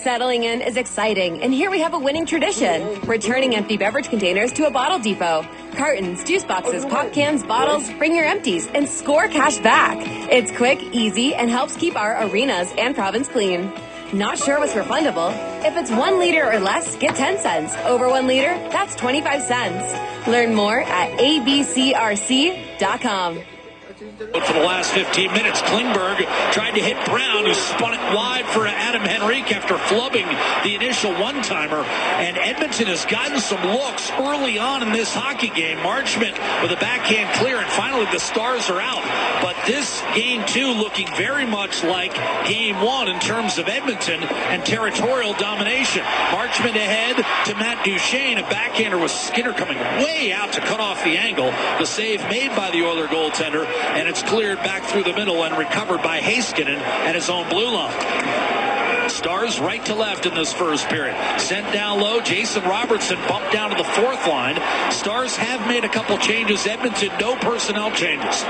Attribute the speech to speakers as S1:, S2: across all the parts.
S1: Settling in is exciting, and here we have a winning tradition. Returning empty beverage containers to a bottle depot. Cartons, juice boxes, pop cans, bottles, bring your empties, and score cash back. It's quick, easy, and helps keep our arenas and province clean. Not sure what's refundable? If it's 1 liter or less, get 10 cents. Over 1 liter, that's 25 cents. Learn more at abcrc.com.
S2: For the last 15 minutes, Klingberg tried to hit Brown, who spun it wide for Adam Henrique after flubbing the initial one-timer. And Edmonton has gotten some looks early on in this hockey game. Marchment with a backhand clear, and finally the Stars are out. But this game 2 looking very much like game 1 in terms of Edmonton and territorial domination. Marchment ahead to Matt Duchene, a backhander with Skinner coming way out to cut off the angle. The save made by the Oiler goaltender, and it's cleared back through the middle and recovered by Heiskanen at his own blue line. Stars right to left in this first period. Sent down low. Jason Robertson bumped down to the fourth line. Stars have made a couple changes. Edmonton, no personnel changes.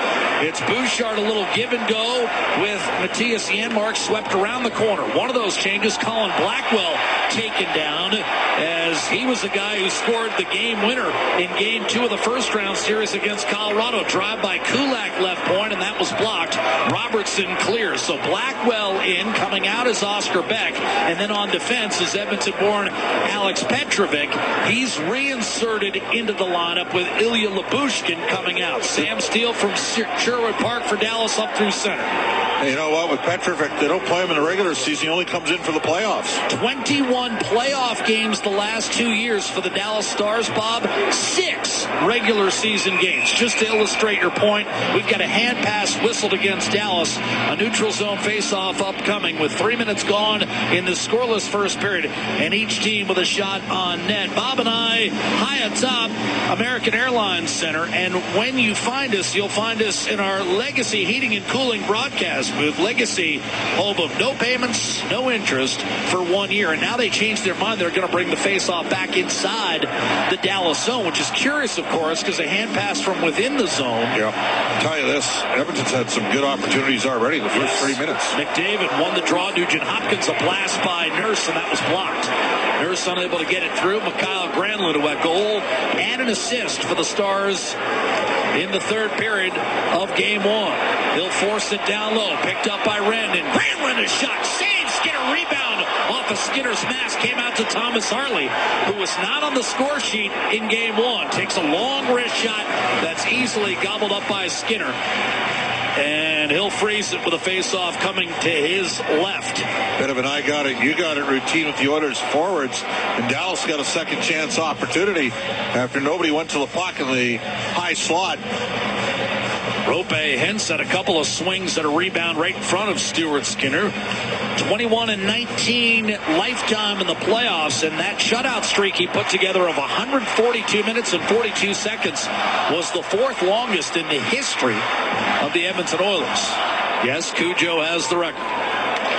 S2: It's Bouchard, a little give and go with Matthias Janmark swept around the corner. One of those changes, Colin Blackwell taken down, as he was the guy who scored the game winner in game 2 of the first round series against Colorado. Drive by Kulak left point, and that was blocked. Robertson clears. So Blackwell in, coming out is Oscar Beck, and then on defense is Edmonton-born Alex Petrovic. He's reinserted into the lineup with Ilya Lyubushkin coming out. Sam Steele from Sherwood Park for Dallas up through center.
S3: You know what, with Petrovic, they don't play him in the regular season. He only comes in for the playoffs.
S2: 21 playoff games the last 2 years for the Dallas Stars, Bob. 6 regular season games. Just to illustrate your point, we've got a hand pass whistled against Dallas. A neutral zone face-off upcoming with 3 minutes gone in the scoreless first period, and each team with a shot on net. Bob and I high atop American Airlines Center, and when you find us, you'll find us in our Legacy Heating and Cooling broadcast booth. Legacy, home of no payments, no interest for 1 year, and now they changed their mind. They're going to bring the face-off back inside the Dallas zone, which is curious, of course, because a hand pass from within the zone.
S3: Yeah, I'll tell you this, Edmonton's had some good opportunities already the first 3 minutes.
S2: McDavid won the draw. Nugent Hopkins, a blast by Nurse, and that was blocked. Nurse unable to get it through. Mikhail Granlund, a goal and an assist for the Stars in the third period of game 1. He'll force it down low, picked up by Wren, and Granlund a shot, save, Skinner, rebound off of Skinner's mask, came out to Thomas Harley, who was not on the score sheet in game 1. Takes a long wrist shot that's easily gobbled up by Skinner, and he'll freeze it with a face-off coming to his left.
S3: Bit of an I got it, you got it routine with the Oilers forwards, and Dallas got a second chance opportunity after nobody went to the puck in the high slot.
S2: Rope Hintz had a couple of swings at a rebound right in front of Stuart Skinner. 21-19 lifetime in the playoffs, and that shutout streak he put together of 142 minutes and 42 seconds was the 4th longest in the history of the Edmonton Oilers. Yes, Cujo has the record.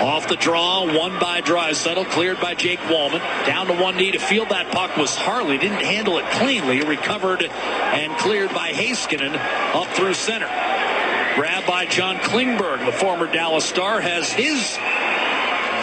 S2: Off the draw, won by Draisaitl, cleared by Jake Wallman. Down to one knee to field that puck was Harley. Didn't handle it cleanly. Recovered and cleared by Heiskanen up through center. Grabbed by John Klingberg, the former Dallas Star, has his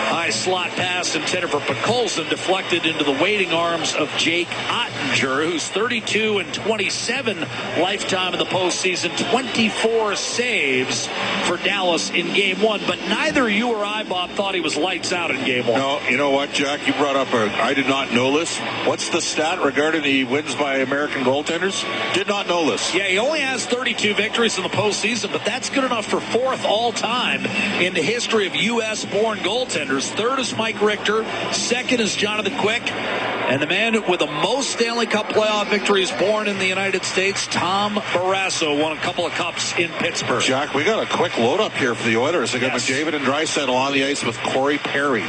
S2: high slot pass intended for Podkolzin deflected into the waiting arms of Jake Ottinger, who's 32-27 lifetime in the postseason, 24 saves for Dallas in game 1. But neither you or I, Bob, thought he was lights out in game 1.
S3: No, you know what, Jack? You brought up I did not know this. What's the stat regarding the wins by American goaltenders? Did not know this.
S2: Yeah, he only has 32 victories in the postseason, but that's good enough for 4th all-time in the history of U.S.-born goaltenders. 3rd is Mike Richter. 2nd is Jonathan Quick. And the man with the most Stanley Cup playoff victories born in the United States, Tom Barrasso, won a couple of cups in Pittsburgh.
S3: Jack, we got a quick load up here for the Oilers. They got McDavid and Draisaitl on the ice with Corey Perry.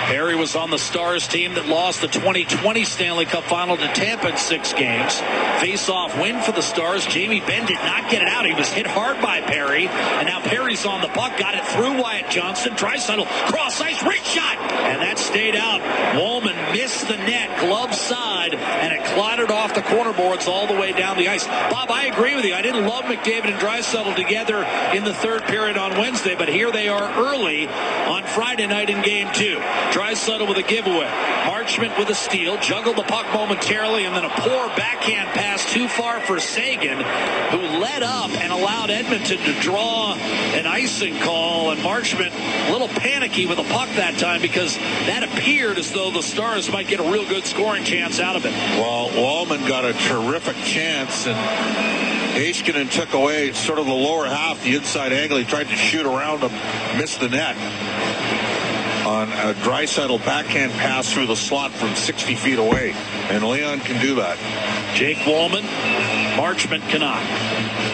S2: Perry was on the Stars team that lost the 2020 Stanley Cup final to Tampa in 6 games. Face-off win for the Stars. Jamie Benn did not get it out. He was hit hard by Perry, and now Perry's on the puck. Got it through Wyatt Johnston. Draisaitl, cross ice, reach shot, and that stayed out. Wallman missed the net, glove side, and it clotted off the corner boards all the way down the ice. Bob, I agree with you. I didn't love McDavid and Draisaitl together in the third period on Wednesday, but here they are early on Friday night in Game 2. Draisaitl with a giveaway. Marchment with a steal, juggled the puck momentarily, and then a poor backhand pass too far for Sagan, who led up and allowed Edmonton to draw an icing call. And Marchment a little panicky with the puck that time because that appeared as though the Stars might get a real good scoring chance out of it.
S3: Well, Wallman got a terrific chance, and Heiskanen took away sort of the lower half, the inside angle. He tried to shoot around him, missed the net on a Draisaitl backhand pass through the slot from 60 feet away, and Leon can do that.
S2: Jake Wallman, Marchment cannot.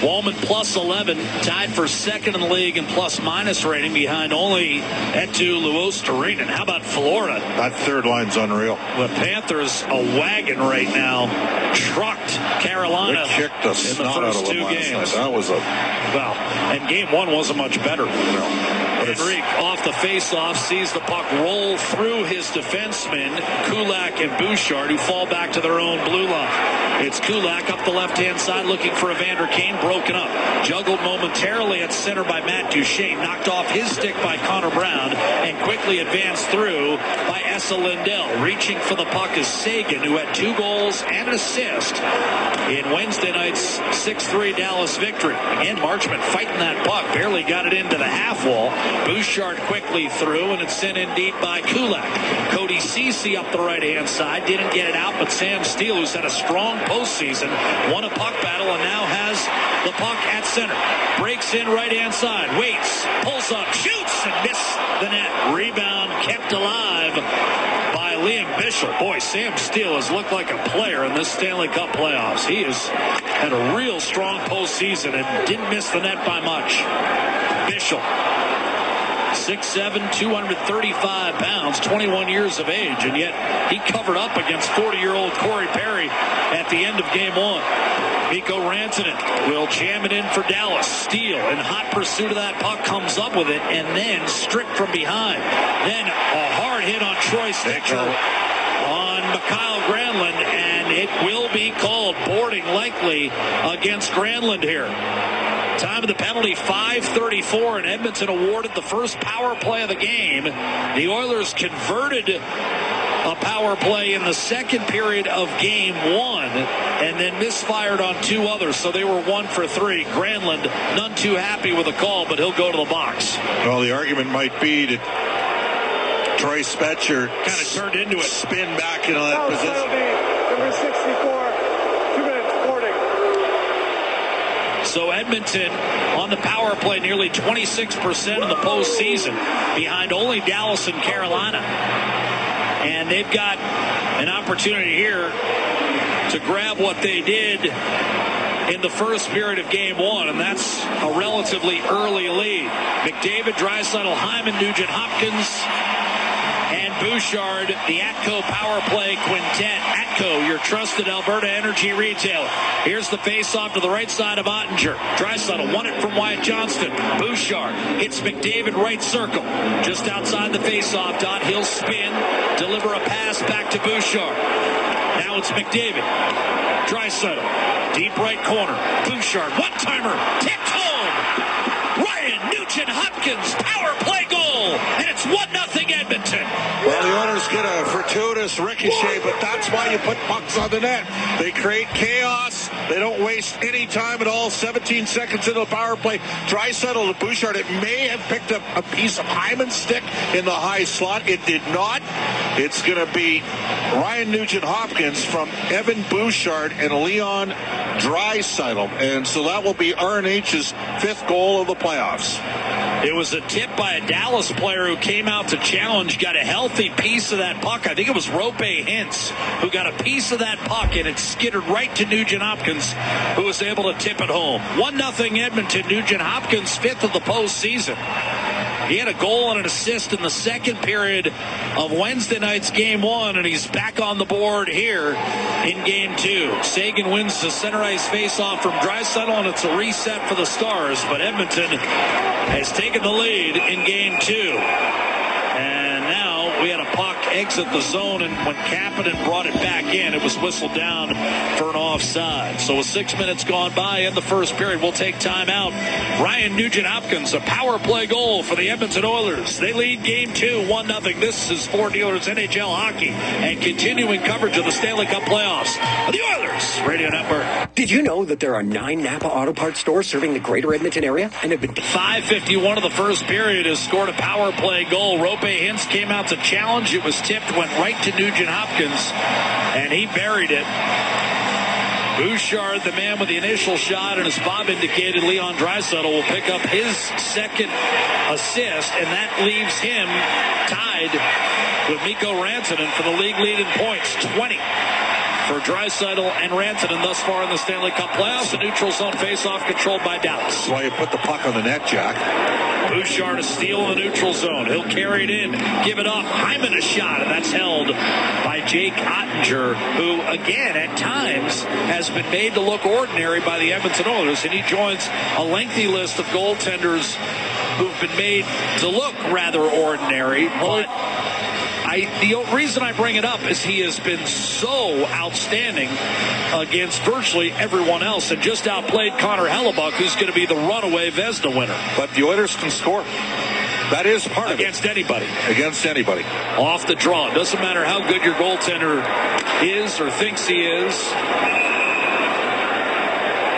S2: Wallman plus 11, tied for second in the league in plus-minus rating, behind only Eetu Luostarinen. How about Florida?
S3: That third line's unreal.
S2: The Panthers a wagon right now, trucked Carolina.
S3: They kicked the snot out of them last night. That was
S2: and Game 1 wasn't much better.
S3: No.
S2: Henrique off the face-off, sees the puck roll through his defensemen, Kulak and Bouchard, who fall back to their own blue line. It's Kulak up the left-hand side looking for Evander Kane, broken up. Juggled momentarily at center by Matt Duchene, knocked off his stick by Connor Brown, and quickly advanced through by Esa Lindell. Reaching for the puck is Sagan, who had 2 goals and an assist in Wednesday night's 6-3 Dallas victory. Again, Marchment fighting that puck, barely got it into the half wall. Bouchard quickly through, and it's sent in deep by Kulak. Cody Ceci up the right-hand side, didn't get it out, but Sam Steele, who's had a strong postseason, won a puck battle and now has the puck at center. Breaks in right-hand side, waits, pulls up, shoots, and missed the net. Rebound kept alive by Liam Bichel. Boy, Sam Steele has looked like a player in this Stanley Cup playoffs. He has had a real strong postseason and didn't miss the net by much. Bichel, 6'7", 235 pounds, 21 years of age, and yet he covered up against 40-year-old Corey Perry at the end of Game 1. Mikko Rantanen will jam it in for Dallas. Steele in hot pursuit of that puck, comes up with it, and then stripped from behind. Then a hard hit on Troy Stecher on Mikael Granlund, and it will be called boarding likely against Granlund here. Time of the penalty, 5:34, and Edmonton awarded the first power play of the game. The Oilers converted a power play in the second period of Game 1 and then misfired on 2 others, so they were 1 for 3. Granlund, none too happy with the call, but he'll go to the box.
S3: Well, the argument might be that Troy Spetcher
S2: kind of turned into it.
S3: Spin back into that position.
S4: Number 64, 2 minutes 40.
S2: So Edmonton on the power play nearly 26% in the postseason, behind only Dallas and Carolina. And they've got an opportunity here to grab what they did in the first period of Game 1, and that's a relatively early lead. McDavid, Draisaitl, Hyman, Nugent Hopkins, and Bouchard, the Atco power play quintet. Atco, your trusted Alberta energy retailer. Here's the face-off to the right side of Ottinger. Draisaitl won it from Wyatt Johnston. Bouchard hits McDavid right circle. Just outside the face-off dot, he'll spin, deliver a pass back to Bouchard. Now it's McDavid. Draisaitl, deep right corner. Bouchard, one-timer, tipped home. Ryan Nugent-Hopkins, power play goal, and it's 1-0 Edmonton.
S3: Well, the Oilers get a fortuitous ricochet, but that's why you put pucks on the net. They create chaos. They don't waste any time at all. 17 seconds into the power play. Draisaitl to Bouchard. It may have picked up a piece of Hyman's stick in the high slot. It did not. It's going to be Ryan Nugent-Hopkins from Evan Bouchard and Leon Draisaitl. And so that will be RNH's 5th goal of the playoffs.
S2: It was a tip by a Dallas player who came out to challenge, got a healthy piece of that puck. I think it was Rope Hintz who got a piece of that puck, and it skittered right to Nugent-Hopkins, who was able to tip it home. 1-0 Edmonton. Nugent-Hopkins, 5th of the postseason. He had a goal and an assist in the second period of Wednesday night's Game 1, and he's back on the board here in Game 2. Sagan wins the center ice faceoff from Draisaitl, and it's a reset for the Stars, but Edmonton has taken the lead in Game 2. And now we had a puck exit the zone, and when Kapanen brought it back in, it was whistled down for an offside. So with 6 minutes gone by in the first period, we'll take time out. Ryan Nugent-Hopkins, a power play goal for the Edmonton Oilers. They lead game 2, 1-0. This is Ford Dealers NHL Hockey and continuing coverage of the Stanley Cup playoffs of the Oilers Radio Network.
S5: Did you know that there are 9 Napa Auto Parts stores serving the greater Edmonton area and have been...
S2: 5:51 of the first period has scored a power play goal. Rope Hintz came out to challenge. It was tipped, went right to Nugent-Hopkins, and he buried it. Bouchard, the man with the initial shot, and as Bob indicated, Leon Draisaitl will pick up his second assist, and that leaves him tied with Mikko Rantanen for the league lead in points, 20 for Draisaitl and Rantanen thus far in the Stanley Cup playoffs. A neutral zone faceoff controlled by Dallas.
S3: That's why you put the puck on the net, Jack.
S2: Bouchard a steal in the neutral zone. He'll carry it in, give it up. Hyman a shot, and that's held by Jake Ottinger, who, again, at times has been made to look ordinary by the Edmonton Oilers, and he joins a lengthy list of goaltenders who've been made to look rather ordinary. But the reason I bring it up is he has been so outstanding against virtually everyone else and just outplayed Connor Hellebuck, who's going to be the runaway Vezina winner.
S3: But the Oilers can score. That is part of it.
S2: Against anybody.
S3: Against anybody.
S2: Off the draw. It doesn't matter how good your goaltender is or thinks he is.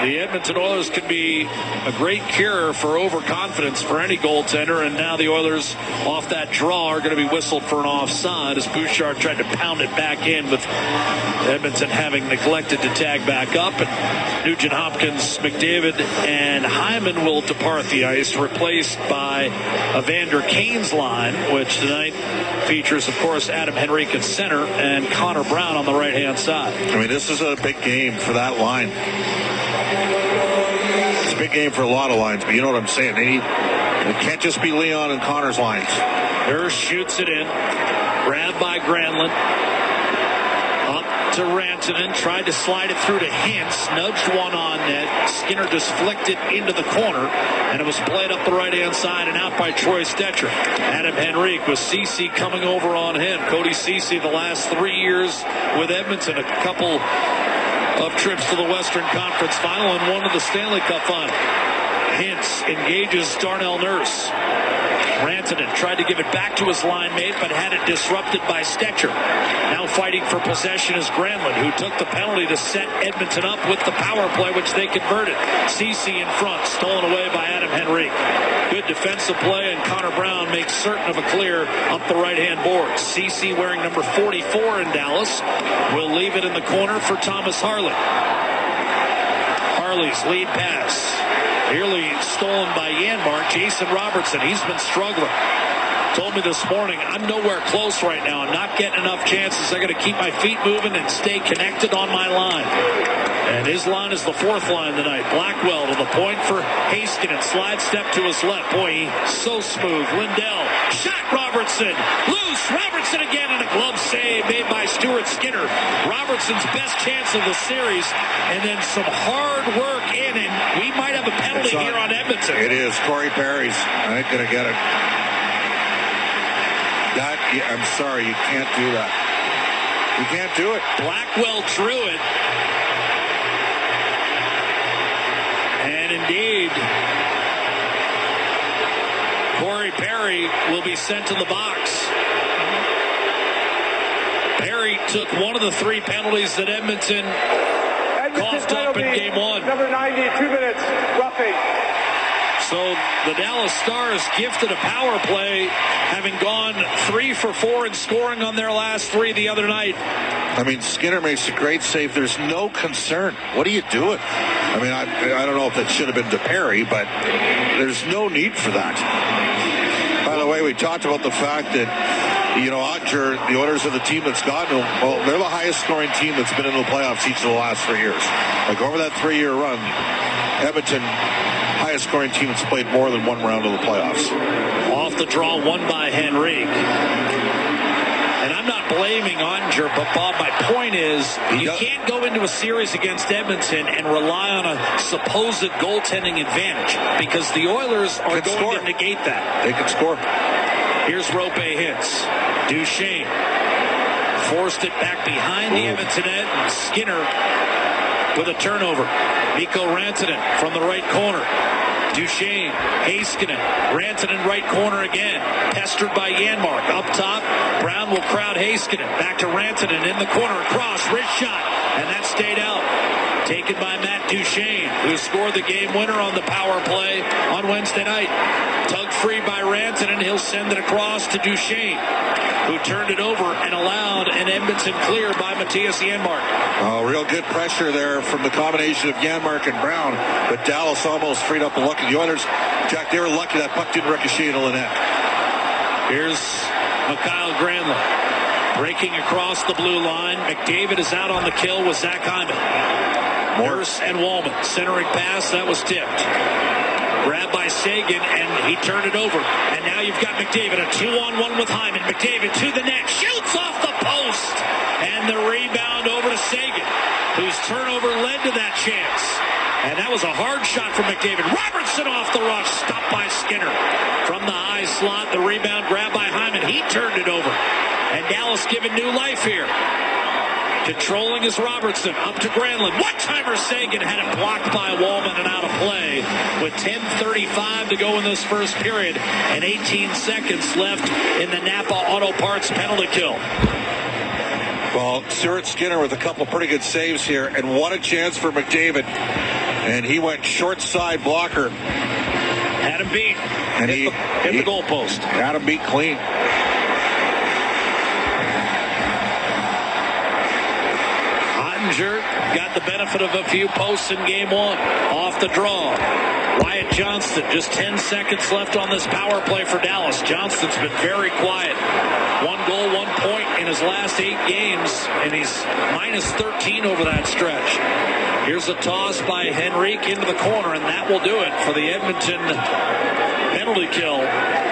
S2: The Edmonton Oilers could be a great cure for overconfidence for any goaltender, and now the Oilers off that draw are going to be whistled for an offside as Bouchard tried to pound it back in, with Edmonton having neglected to tag back up. And Nugent-Hopkins, McDavid, and Hyman will depart the ice, replaced by Evander Kane's line, which tonight features, of course, Adam Henrique at center and Connor Brown on the right-hand side.
S3: I mean, this is a big game for that line. It's a big game for a lot of lines, but you know what I'm saying. It can't just be Leon and Connor's lines.
S2: Hurst shoots it in. Grabbed by Granlund. Up to Rantanen. Tried to slide it through to Hintz. Nudged one on net. Skinner just flicked it into the corner, and it was played up the right-hand side and out by Troy Stecher. Adam Henrique with Ceci coming over on him. Cody Ceci the last 3 years with Edmonton. A couple of trips to the Western Conference Final and one to the Stanley Cup Final. Hintz engages Darnell Nurse. Rantanen tried to give it back to his line mate, but had it disrupted by Stecher. Now fighting for possession is Granlund, who took the penalty to set Edmonton up with the power play, which they converted. Ceci in front, stolen away by Adam Henrique. Good defensive play, and Connor Brown makes certain of a clear up the right-hand board. Ceci, wearing number 44 in Dallas, will leave it in the corner for Thomas Harley. Harley's lead pass. Nearly stolen by Janmark. Jason Robertson, he's been struggling. Told me this morning, I'm nowhere close right now. I'm not getting enough chances. I got to keep my feet moving and stay connected on my line. And his line is the fourth line tonight. Blackwell to the point for Heiskanen. Slide step to his left. Boy, he's so smooth. Lindell. Shot Robertson. Loose. Robertson again, and a glove save made by Stuart Skinner. Robertson's best chance of the series. And then some hard work in, and we might have a penalty here on Edmonton.
S3: It is. Corey Perry's. I ain't going to get it. I'm sorry, you can't do that. You can't do it.
S2: Blackwell drew it. And indeed, Corey Perry will be sent to the box. Perry took one of the 3 penalties that Edmonton coughed up in game 1.
S4: Number 90, 2 minutes, roughing.
S2: So the Dallas Stars gifted a power play, having gone 3 for 4 in scoring on their last 3 the other night.
S3: I mean, Skinner makes a great save. There's no concern. What are you doing? I mean, I don't know if that should have been to Perry, but there's no need for that. By the way, we talked about the fact that, you know, Ottinger, the Oilers are the team that's gotten them. Well, they're the highest scoring team that's been in the playoffs each of the last 3 years. Like over that 3-year run, Edmonton, highest scoring team that's played more than 1 round of the playoffs.
S2: Off the draw, won by Henrique. And I'm not blaming Ottinger, but Bob, my point is you can't go into a series against Edmonton and rely on a supposed goaltending advantage, because the Oilers are going to negate that.
S3: They can score.
S2: Here's Rope Hintz. Duchesne forced it back behind the Edmonton net. And Skinner with a turnover. Mikko Rantanen from the right corner. Duchesne, Heiskanen, Rantanen right corner again. Pestered by Janmark. Up top, Brown will crowd Heiskanen. Back to Rantanen in the corner. Across, wrist shot. And that stayed out. Taken by Matt Duchesne, who scored the game winner on the power play on Wednesday night. Tugged free by Rantanen. He'll send it across to Duchesne, who turned it over and allowed an Edmonton clear by Matthias Janmark.
S3: Oh, real good pressure there from the combination of Janmark and Brown, but Dallas almost freed up the luck of the Oilers. Jack, they were lucky that puck didn't ricochet into the net.
S2: Here's Mikael Granlund breaking across the blue line. McDavid is out on the kill with Zach Hyman. Morris and Wallman centering pass, that was tipped. Grabbed by Sagan, and he turned it over. And now you've got McDavid, a 2-on-1 with Hyman. McDavid to the net, shoots off the post. And the rebound over to Sagan, whose turnover led to that chance. And that was a hard shot from McDavid. Robertson off the rush, stopped by Skinner. From the high slot, the rebound grabbed by Hyman. He turned it over. And Dallas given new life here. Controlling is Robertson, up to Granlund. One-timer Sagan had it blocked by Wallman and out of play. With 10:35 to go in this first period and 18 seconds left in the Napa Auto Parts penalty kill.
S3: Well, Stuart Skinner with a couple pretty good saves here, and what a chance for McDavid. And he went short side blocker.
S2: Had him beat.
S3: And
S2: hit the goalpost.
S3: Had him beat clean.
S2: Got the benefit of a few posts in game one. Off the draw. Wyatt Johnston, just 10 seconds left on this power play for Dallas. Johnston's been very quiet. 1 goal, 1 point in his last 8 games, and he's minus 13 over that stretch. Here's a toss by Henrique into the corner, and that will do it for the Edmonton penalty kill.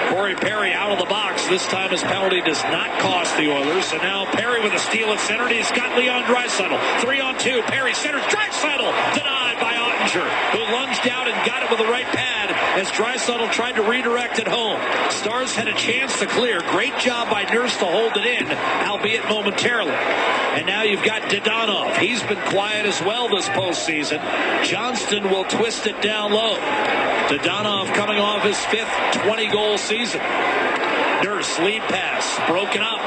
S2: Corey Perry out of the box. This time his penalty does not cost the Oilers. And now Perry with a steal at center. He's got Leon Draisaitl. 3-on-2. Perry centers. Draisaitl denied by Ottinger, who lunged out and got it with the right pad as Draisaitl tried to redirect it home. Stars had a chance to clear. Great job by Nurse to hold it in, albeit momentarily. And now you've got Dadonov. He's been quiet as well this postseason. Johnston will twist it down low. Dadonov coming off his 5th 20-goal season. Nurse lead pass broken up,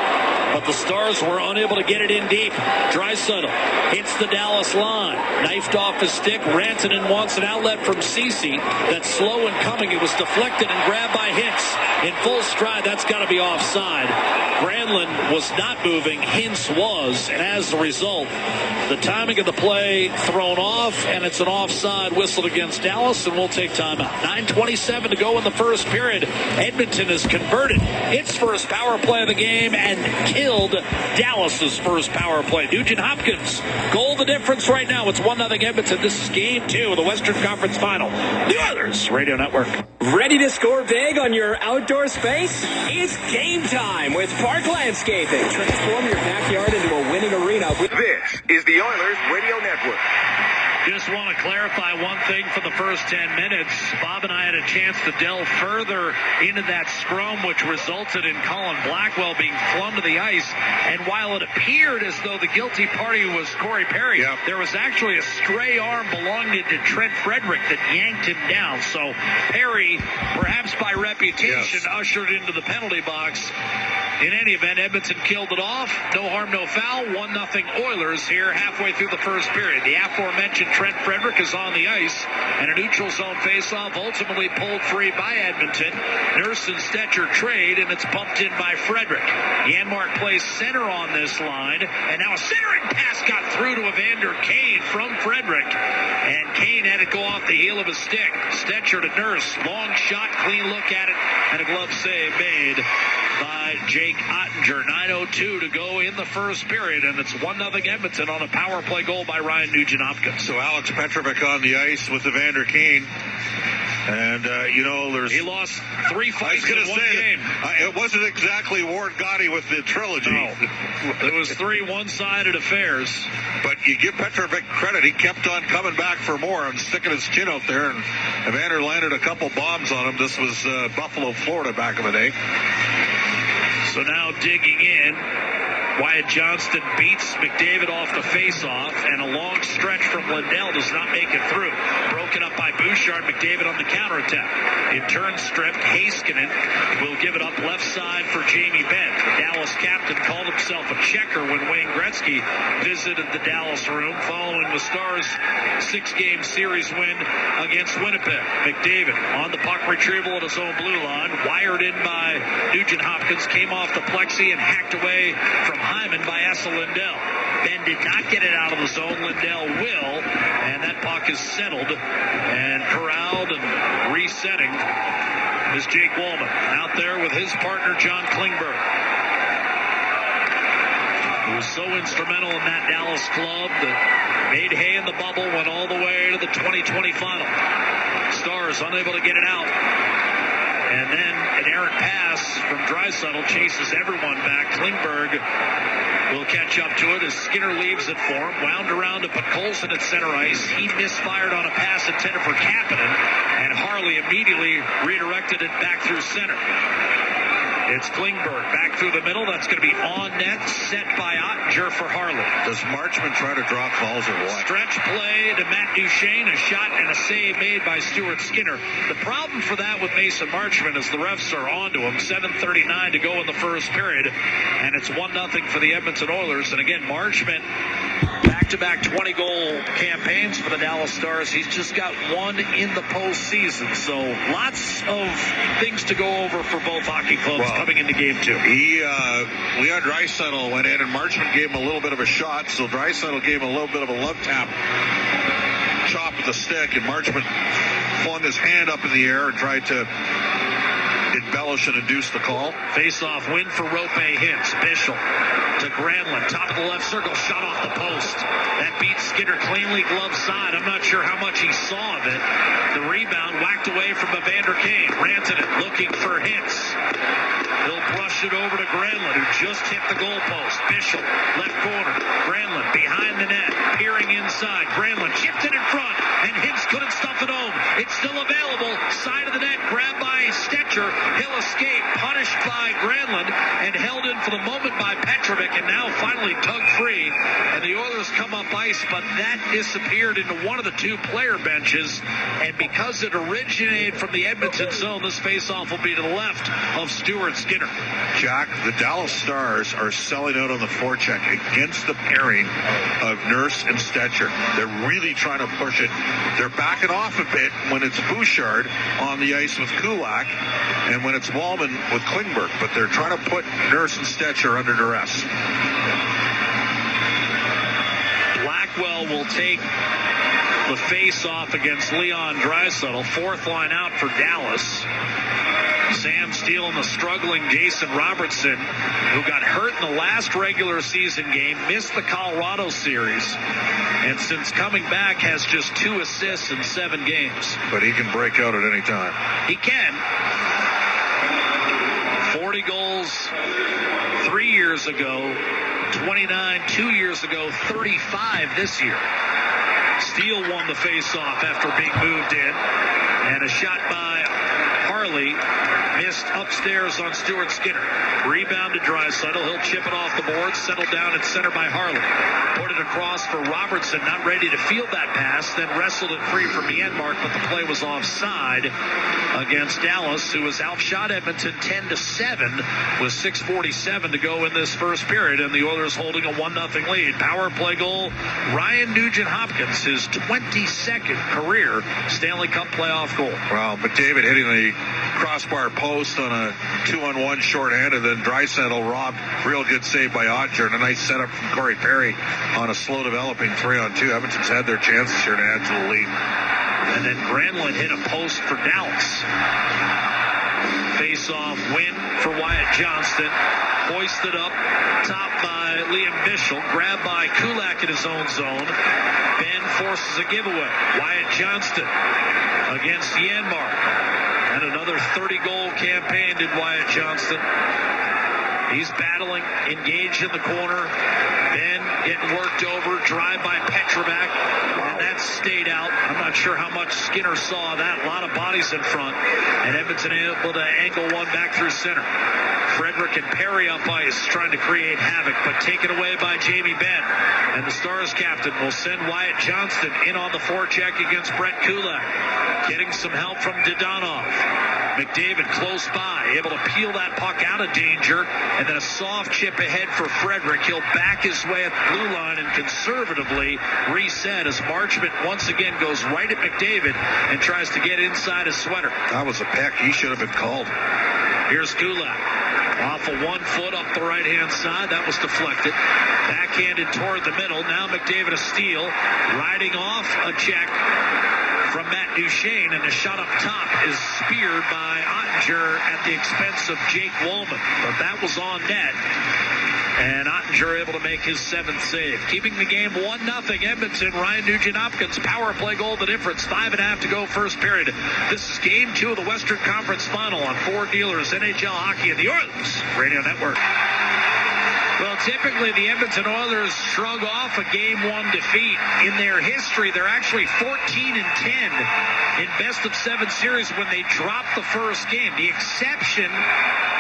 S2: but the Stars were unable to get it in deep. Draisaitl hits the Dallas line, knifed off his stick. Rantanen wants an outlet from Ceci. That's slow in coming. It was deflected and grabbed by Hintz in full stride. That's got to be offside. Granlund was not moving. Hintz was, and as a result, the timing of the play thrown off, and it's an offside whistled against Dallas, and we'll take timeout. 9:27 to go in the first period. Edmonton has converted its first power play of the game and killed Dallas's first power play. Nugent Hopkins, goal the difference right now. It's 1-0 Edmonton. This is game 2 of the Western Conference Final. The Oilers Radio Network.
S6: Ready to score big on your outdoor space? It's game time with Park Landscaping. Transform your backyard into a winning arena.
S7: This is the Oilers Radio Network.
S2: Just want to clarify one thing for the first 10 minutes. Bob and I had a chance to delve further into that scrum, which resulted in Colin Blackwell being flung to the ice. And while it appeared as though the guilty party was Corey Perry, there was actually a stray arm belonging to Trent Frederick that yanked him down. So Perry, perhaps by reputation, ushered into the penalty box. In any event, Edmonton killed it off. No harm, no foul. 1-0 Oilers here halfway through the first period. The aforementioned Trent Frederick is on the ice, and a neutral zone faceoff ultimately pulled free by Edmonton. Nurse and Stetcher trade, and it's bumped in by Frederick. Janmark plays center on this line, and now a centering pass got through to Evander Kane from Frederick, and Kane had it go off the heel of his stick. Stetcher to Nurse. Long shot, clean look at it, and a glove save made by Jake Ottinger. 9:02 to go in the first period, and it's 1-0 Edmonton on a power play goal by Ryan Nugent-Hopkins.
S3: So Alex Petrovic on the ice with Evander Kane. And,
S2: he lost 3 fights in one game.
S3: It wasn't exactly Ward Gotti with the trilogy.
S2: No. It was 3 one-sided affairs.
S3: But you give Petrovic credit. He kept on coming back for more and sticking his chin out there. And Evander landed a couple bombs on him. This was Buffalo, Florida back in the day.
S2: So now digging in, Wyatt Johnston beats McDavid off the faceoff, and a long stretch from Lindell does not make it through. Broken up by Bouchard, McDavid on the counterattack. In turn stripped, Heiskanen will give it up left side for Jamie Benn. The Dallas captain called himself a checker when Wayne Gretzky visited the Dallas room following the Stars' 6-game series win against Winnipeg. McDavid on the puck retrieval at his own blue line, wired in by Nugent Hopkins, came off the plexi and hacked away from Hyman by Esa Lindell. Ben did not get it out of the zone. Lindell will, and that puck is settled and corralled and resetting is Jake Wallman out there with his partner John Klingberg, who was so instrumental in that Dallas club that made hay in the bubble, went all the way to the 2020 final. Stars unable to get it out. And then an errant pass from Draisaitl chases everyone back. Klingberg will catch up to it as Skinner leaves it for him. Wound around to put Colson at center ice. He misfired on a pass intended for Kapanen, and Harley immediately redirected it back through center. It's Klingberg back through the middle. That's going to be on net, set by Ottinger for Harley.
S3: Does Marchman try to drop balls or what?
S2: Stretch play to Matt Duchene, a shot and a save made by Stuart Skinner. The problem for that with Mason Marchman is the refs are onto him. 7:39 to go in the first period, and it's 1-0 for the Edmonton Oilers. And again, Marchman, back-to-back 20-goal campaigns for the Dallas Stars. He's just got one in the postseason. So lots of things to go over for both hockey clubs coming into game 2.
S3: Leon Draisaitl went in, and Marchman gave him a little bit of a shot. So Draisaitl gave him a little bit of a love tap, chop with the stick, and Marchman flung his hand up in the air and tried to embellish and induce the call.
S2: Face-off win for Rope hits. Bischel to Granlund. Top of the left circle. Shot off the post. That beats Skinner cleanly glove side. I'm not sure how much he saw of it. The rebound whacked away from Evander Kane. Rantanen looking for hits. He'll brush it over to Granlund, who just hit the goalpost. Bischel, left corner. Granlund behind the net. Peering inside. Granlund chipped it in front, and Hintz couldn't stuff it home. It's still available. Side of the net. Grabbed by Stetcher. He'll escape. Punished by Granlund and held in for the moment by Petrovic, and now finally tugged free. And the Oilers come up ice, but that disappeared into one of the two player benches. And because it originated from the Edmonton zone, this faceoff will be to the left of Stuart Skinner.
S3: Jack, the Dallas Stars are selling out on the forecheck against the pairing of Nurse and Stetcher. They're really trying to push it. They're backing off a bit when it's Bouchard on the ice with Kulak, and when it's Wallman with Klingberg, but they're trying to put Nurse and Stetcher under duress.
S2: Blackwell will take the face-off against Leon Draisaitl. Fourth line out for Dallas. Sam Steele and the struggling Jason Robertson, who got hurt in the last regular season game, missed the Colorado series, and since coming back has just 2 assists in 7 games.
S3: But he can break out at any time.
S2: He can. 40 goals 3 years ago, 29 2 years ago, 35 this year. Steele won the face-off after being moved in, and a shot by Harley missed upstairs on Stuart Skinner. Rebound to Draisaitl. He'll chip it off the board. Settled down at center by Harley. Put it across for Robertson. Not ready to field that pass. Then wrestled it free from Janmark, but the play was offside against Dallas, who has outshot Edmonton 10-7 with 6:47 to go in this first period, and the Oilers holding a 1-0 lead. Power play goal, Ryan Nugent-Hopkins, his 22nd career Stanley Cup playoff goal.
S3: Well, McDavid hitting the crossbar post on a 2-on-1 shorthanded, then Draisaitl robbed. Real good save by Ottinger, and a nice setup from Corey Perry on a slow developing 3-on-2. Edmonton's had their chances here to add to the lead.
S2: And then Granlund hit a post for Dallas. Face-off win for Wyatt Johnston. Hoisted up top by Liam Bischel. Grabbed by Kulak in his own zone. Ben forces a giveaway. Wyatt Johnston against Janmark. And another 30-goal campaign did Wyatt Johnston. He's battling, engaged in the corner. Ben getting worked over, drive by Petrovac, and that stayed out. I'm not sure how much Skinner saw of that. A lot of bodies in front, and Edmonton able to angle one back through center. Frederick and Perry up ice trying to create havoc, but taken away by Jamie Benn. And the Stars captain will send Wyatt Johnston in on the forecheck against Brett Kulak. Getting some help from Dadonov. McDavid close by, able to peel that puck out of danger, and then a soft chip ahead for Frederick. He'll back his way at the blue line and conservatively reset as Marchment once again goes right at McDavid and tries to get inside his sweater.
S3: That was a peck. He should have been called.
S2: Here's Kulak. Off of 1 foot up the right-hand side. That was deflected. Backhanded toward the middle. Now McDavid a steal. Riding off a check from Matt Duchene, and the shot up top is speared by Ottinger at the expense of Jake Wollman. But that was on net. And Ottinger able to make his 7th save. Keeping the game 1-0. Edmonton, Ryan Nugent-Hopkins, power play goal, the difference. 5.5 to go first period. This is game 2 of the Western Conference Final on 4 Dealers, NHL Hockey, and the Oilers Radio Network. Well, typically the Edmonton Oilers shrug off a Game 1 defeat. In their history, they're actually 14-10 in best-of-7 series when they drop the first game. The exception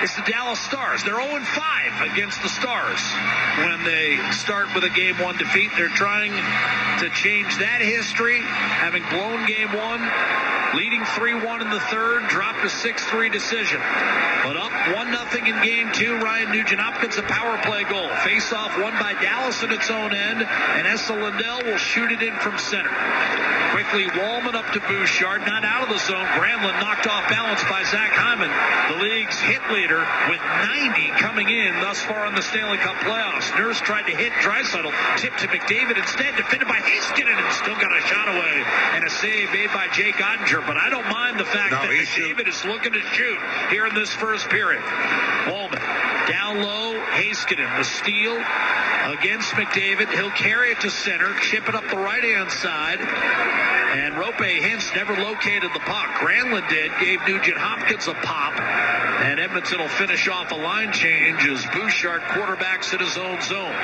S2: is the Dallas Stars. They're 0-5 against the Stars when they start with a Game 1 defeat. They're trying to change that history, having blown Game 1, leading 3-1 in the third, dropped a 6-3 decision. But up 1-0 in Game 2, Ryan Nugent-Hopkins, a power play goal. Face-off won by Dallas at its own end, and Esa Lindell will shoot it in from center. Quickly, Wollman up to Bouchard, not out of the zone. Granlund knocked off balance by Zach Hyman, the league's hit leader, with 90 coming in thus far in the Stanley Cup playoffs. Nurse tried to hit Draisaitl, tipped to McDavid instead, defended by Heiskanen, and still got a shot away, and a save made by Jake Ottinger. But I don't mind the fact that McDavid is looking to shoot here in this first period. Wollman down low, Heiskanen, the steal against McDavid. He'll carry it to center, chip it up the right-hand side, and Rope Hintz never located the puck. Granlund did, gave Nugent-Hopkins a pop, and Edmonton will finish off a line change as Bouchard quarterbacks in his own zone.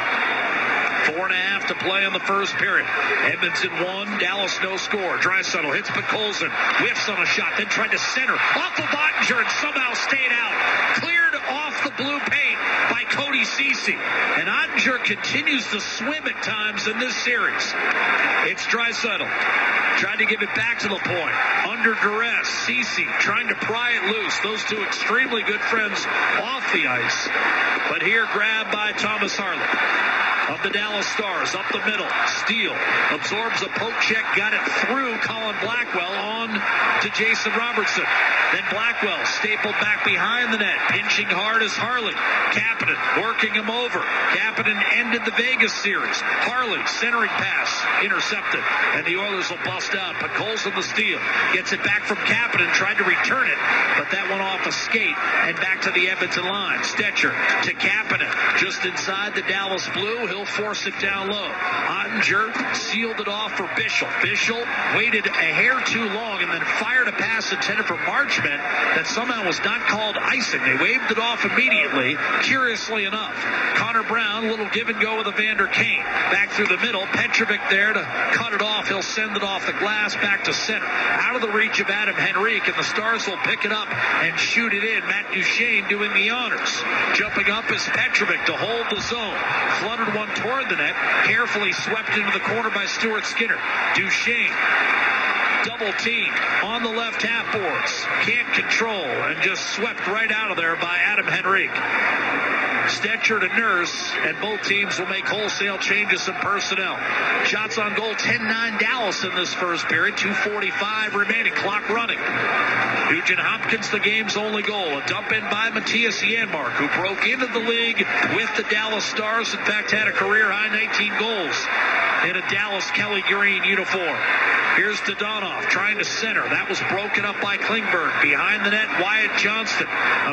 S2: 4.5 to play in the first period. Edmonton 1, Dallas no score. Draisaitl hits Podkolzin, whiffs on a shot, then tried to center. Off of Ottinger and somehow stayed out. Cleared off the blue paint by Cody Ceci. And Ottinger continues to swim at times in this series. It's Draisaitl. Tried to give it back to the point. Under duress, Ceci trying to pry it loose. Those two extremely good friends off the ice. But here grabbed by Thomas Harley of the Dallas Stars, up the middle, steal, absorbs a poke check, got it through Colin Blackwell on to Jason Robertson. Then Blackwell stapled back behind the net, pinching hard as Harley. Kapanen working him over. Kapanen ended the Vegas series. Harley, centering pass, intercepted, and the Oilers will bust out. Podkolzin the steal, gets it back from Kapanen, tried to return it, but that went off a skate and back to the Edmonton line. Stetcher to Kapanen, just inside the Dallas blue. He'll force it down low. Ottinger sealed it off for Bischel. Bischel waited a hair too long and then fired a pass intended for Marchment that somehow was not called icing. They waved it off immediately, curiously enough. Connor Brown, a little give and go with Evander Kane. Back through the middle, Petrovic there to cut it off. He'll send it off the glass back to center. Out of the reach of Adam Henrique, and the Stars will pick it up and shoot it in. Matt Duchene doing the honors. Jumping up is Petrovic to hold the zone. Fluttered one toward the net, carefully swept into the corner by Stuart Skinner. Duchene, double team on the left half boards. Can't control and just swept right out of there by Adam Henrique. Stetcher to Nurse, and both teams will make wholesale changes in personnel. Shots on goal, 10-9 Dallas in this first period. 2:45 remaining, clock running. Nugent-Hopkins, the game's only goal. A dump in by Matthias Janmark, who broke into the league with the Dallas Stars. In fact, had a career-high 19 goals in a Dallas Kelly Green uniform. Here's Dodonov trying to center. That was broken up by Klingberg. Behind the net, Wyatt Johnston.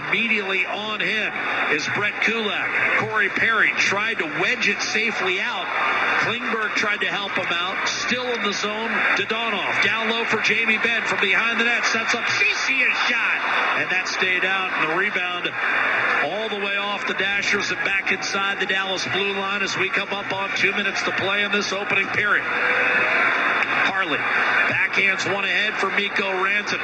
S2: Immediately on him is Brett Kulak. Corey Perry tried to wedge it safely out. Klingberg tried to help him out. Still in the zone, Dodonov. Down low for Jamie Benn from behind the net. Sets up Cece's shot. And that stayed out. And the rebound all the way off the Dashers and back inside the Dallas blue line as we come up on 2 minutes to play in this opening period. Harley backhands one ahead for Mikko Rantanen.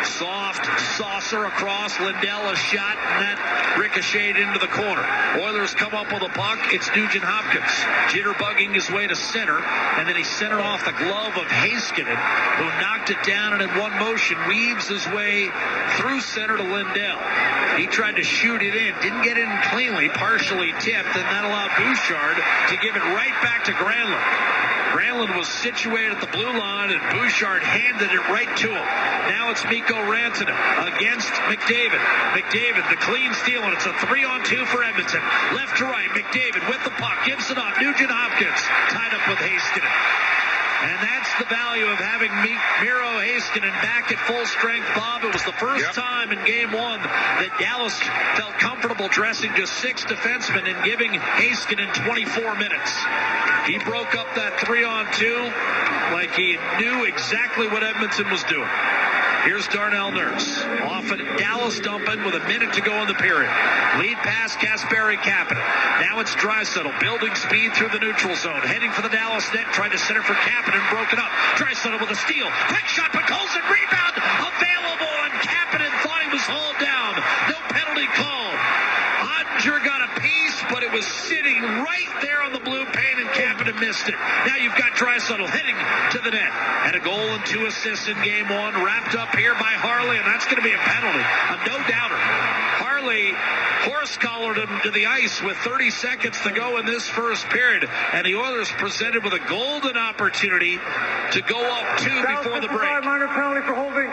S2: Soft saucer across. Lindell a shot, and that ricocheted into the corner. Oilers come up with a puck. It's Nugent Hopkins jitterbugging his way to center, and then he centered off the glove of Heiskanen, who knocked it down and in one motion weaves his way through center to Lindell. He tried to shoot it in, didn't get it in cleanly, partially tipped, and that allowed Bouchard to give it right back to Granlund. Granlund was situated at the blue line, and Bouchard handed it right to him. Now it's Mikko Rantanen against McDavid. McDavid, the clean steal, and it's a 3-on-2 for Edmonton. Left to right, McDavid with the puck, gives it up. Nugent Hopkins tied up with Heiskanen. And that's the value of having Miro Heiskanen back at full strength, Bob. It was the first time in Game 1 that Dallas felt comfortable dressing just 6 defensemen and giving Heiskanen 24 minutes. He broke up that 3-on-2 like he knew exactly what Edmonton was doing. Here's Darnell Nurse. Off at Dallas dumping with a minute to go in the period. Lead pass, Kasperi Kapanen. Now it's Draisaitl building speed through the neutral zone. Heading for the Dallas net. Tried to center for Kapanen. Broken up. Draisaitl with a steal. Quick shot, but Colson rebound. Available, and Kapanen thought he was hauled down. No penalty called. Ottinger got a piece, but it was sitting right there on the blue pane, and Kapanen missed it. Now you've got Draisaitl heading to the net. Had a goal and 2 assists in Game 1. Wrapped up here by Harley, and that's going to be a penalty. A no-doubter. Harley horse-collared him to the ice with 30 seconds to go in this first period, and the Oilers presented with a golden opportunity to go up 2 before the break.
S4: Minor penalty for holding.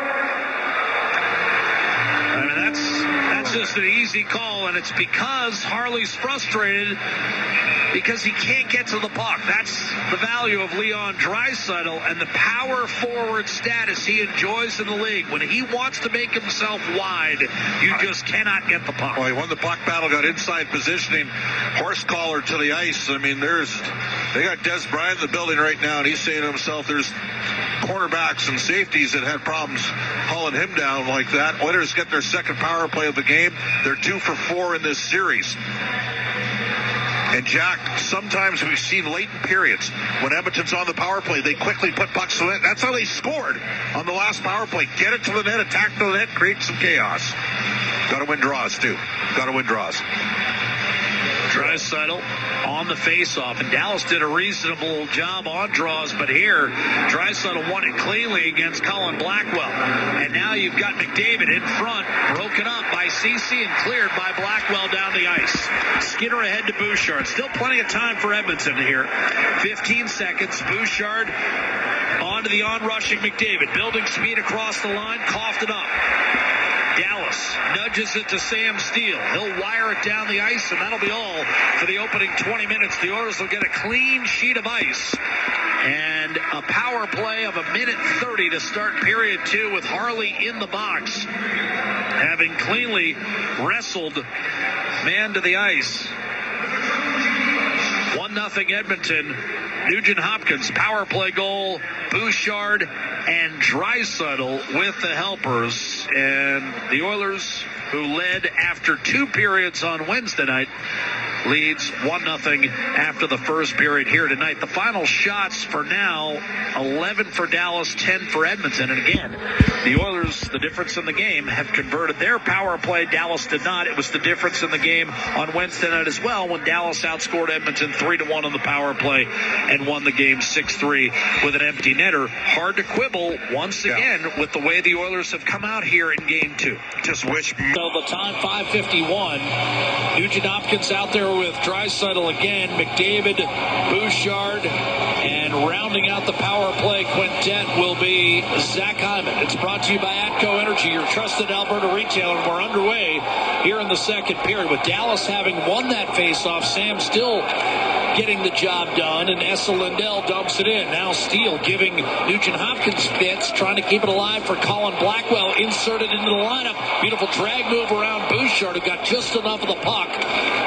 S2: I mean, that's just an easy call, and it's because Harley's frustrated because he can't get to the puck. That's the value of Leon Draisaitl and the power forward status he enjoys in the league. When he wants to make himself wide, you just cannot get the puck.
S3: Well, he won the puck battle, got inside positioning, horse collar to the ice. I mean, they got Des Bryant in the building right now, and he's saying to himself, there's cornerbacks and safeties that had problems hauling him down like that. Oilers get their second power play of the game. They're 2 for 4 in this series. And Jack, sometimes we've seen late in periods when Edmonton's on the power play, they quickly put pucks to the net. That's how they scored on the last power play. Get it to the net, attack to the net, create some chaos. Got to win draws, too. Got to win draws.
S2: Draisaitl on the face-off, and Dallas did a reasonable job on draws, but here Draisaitl won it cleanly against Colin Blackwell, and now you've got McDavid in front, broken up by Cece and cleared by Blackwell down the ice. Skinner ahead to Bouchard. Still plenty of time for Edmonton here. 15 seconds. Bouchard on to the on-rushing McDavid, building speed across the line, coughed it up. Dallas nudges it to Sam Steele. He'll wire it down the ice, and that'll be all for the opening 20 minutes. The Oilers will get a clean sheet of ice and a power play of 1:30 to start period 2 with Harley in the box, having cleanly wrestled man to the ice. 1-0 Edmonton. Nugent Hopkins, power play goal. Bouchard and Draisaitl with the helpers. And the Oilers, who led after 2 periods on Wednesday night, leads 1-0 after the first period here tonight. The final shots for now, 11 for Dallas, 10 for Edmonton. And again, the Oilers, the difference in the game, have converted their power play. Dallas did not. It was the difference in the game on Wednesday night as well, when Dallas outscored Edmonton 3-1 on the power play and won the game 6-3 with an empty netter. Hard to quibble once again with the way the Oilers have come out here in game 2.
S3: Just wish.
S2: So the time, 5:51. Nugent Hopkins out there with Draisaitl again, McDavid, Bouchard, and rounding out the power play quintet will be Zach Hyman. It's brought to you by Atco Energy, your trusted Alberta retailer. And we're underway here in the second period with Dallas having won that faceoff. Sam still getting the job done, and Essa Lindell dumps it in. Now Steele giving Nugent Hopkins fits, trying to keep it alive for Colin Blackwell, inserted into the lineup. Beautiful drag move around Bouchard, who got just enough of the puck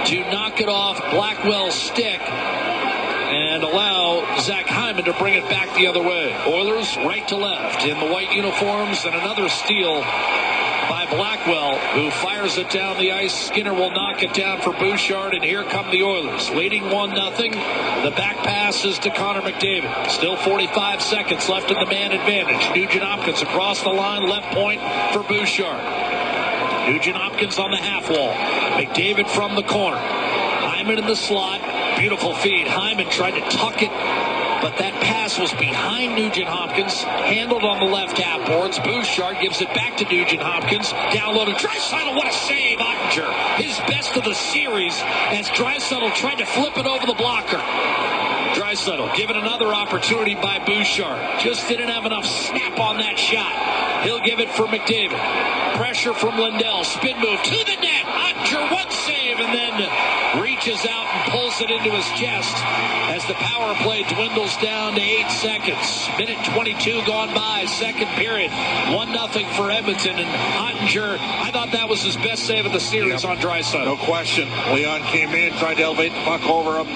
S2: to knock it off Blackwell's stick and allow Zach Hyman to bring it back the other way. Oilers right to left in the white uniforms, and another steal by Blackwell, who fires it down the ice. Skinner will knock it down for Bouchard, and here come the Oilers, leading 1-0. The back pass is to Connor McDavid. Still 45 seconds left in the man advantage. Nugent Hopkins across the line, left point for Bouchard. Nugent Hopkins on the half wall. McDavid from the corner. Hyman in the slot. Beautiful feed. Hyman tried to tuck it, but that pass was behind Nugent Hopkins, handled on the left half boards. Bouchard gives it back to Nugent Hopkins. Downloaded Draisaitl. What a save, Ottinger. His best of the series as Draisaitl tried to flip it over the blocker. Draisaitl given another opportunity by Bouchard. Just didn't have enough snap on that shot. He'll give it for McDavid. Pressure from Lindell. Spin move to the net. Ottinger, one save, and then reaches out and pulls it into his chest as the power play dwindles down to 8 seconds. Minute 22 gone by, second period. 1-0 for Edmonton, and Ottinger, I thought that was his best save of the series on Draisaitl.
S3: No question. Leon came in, tried to elevate the puck over him.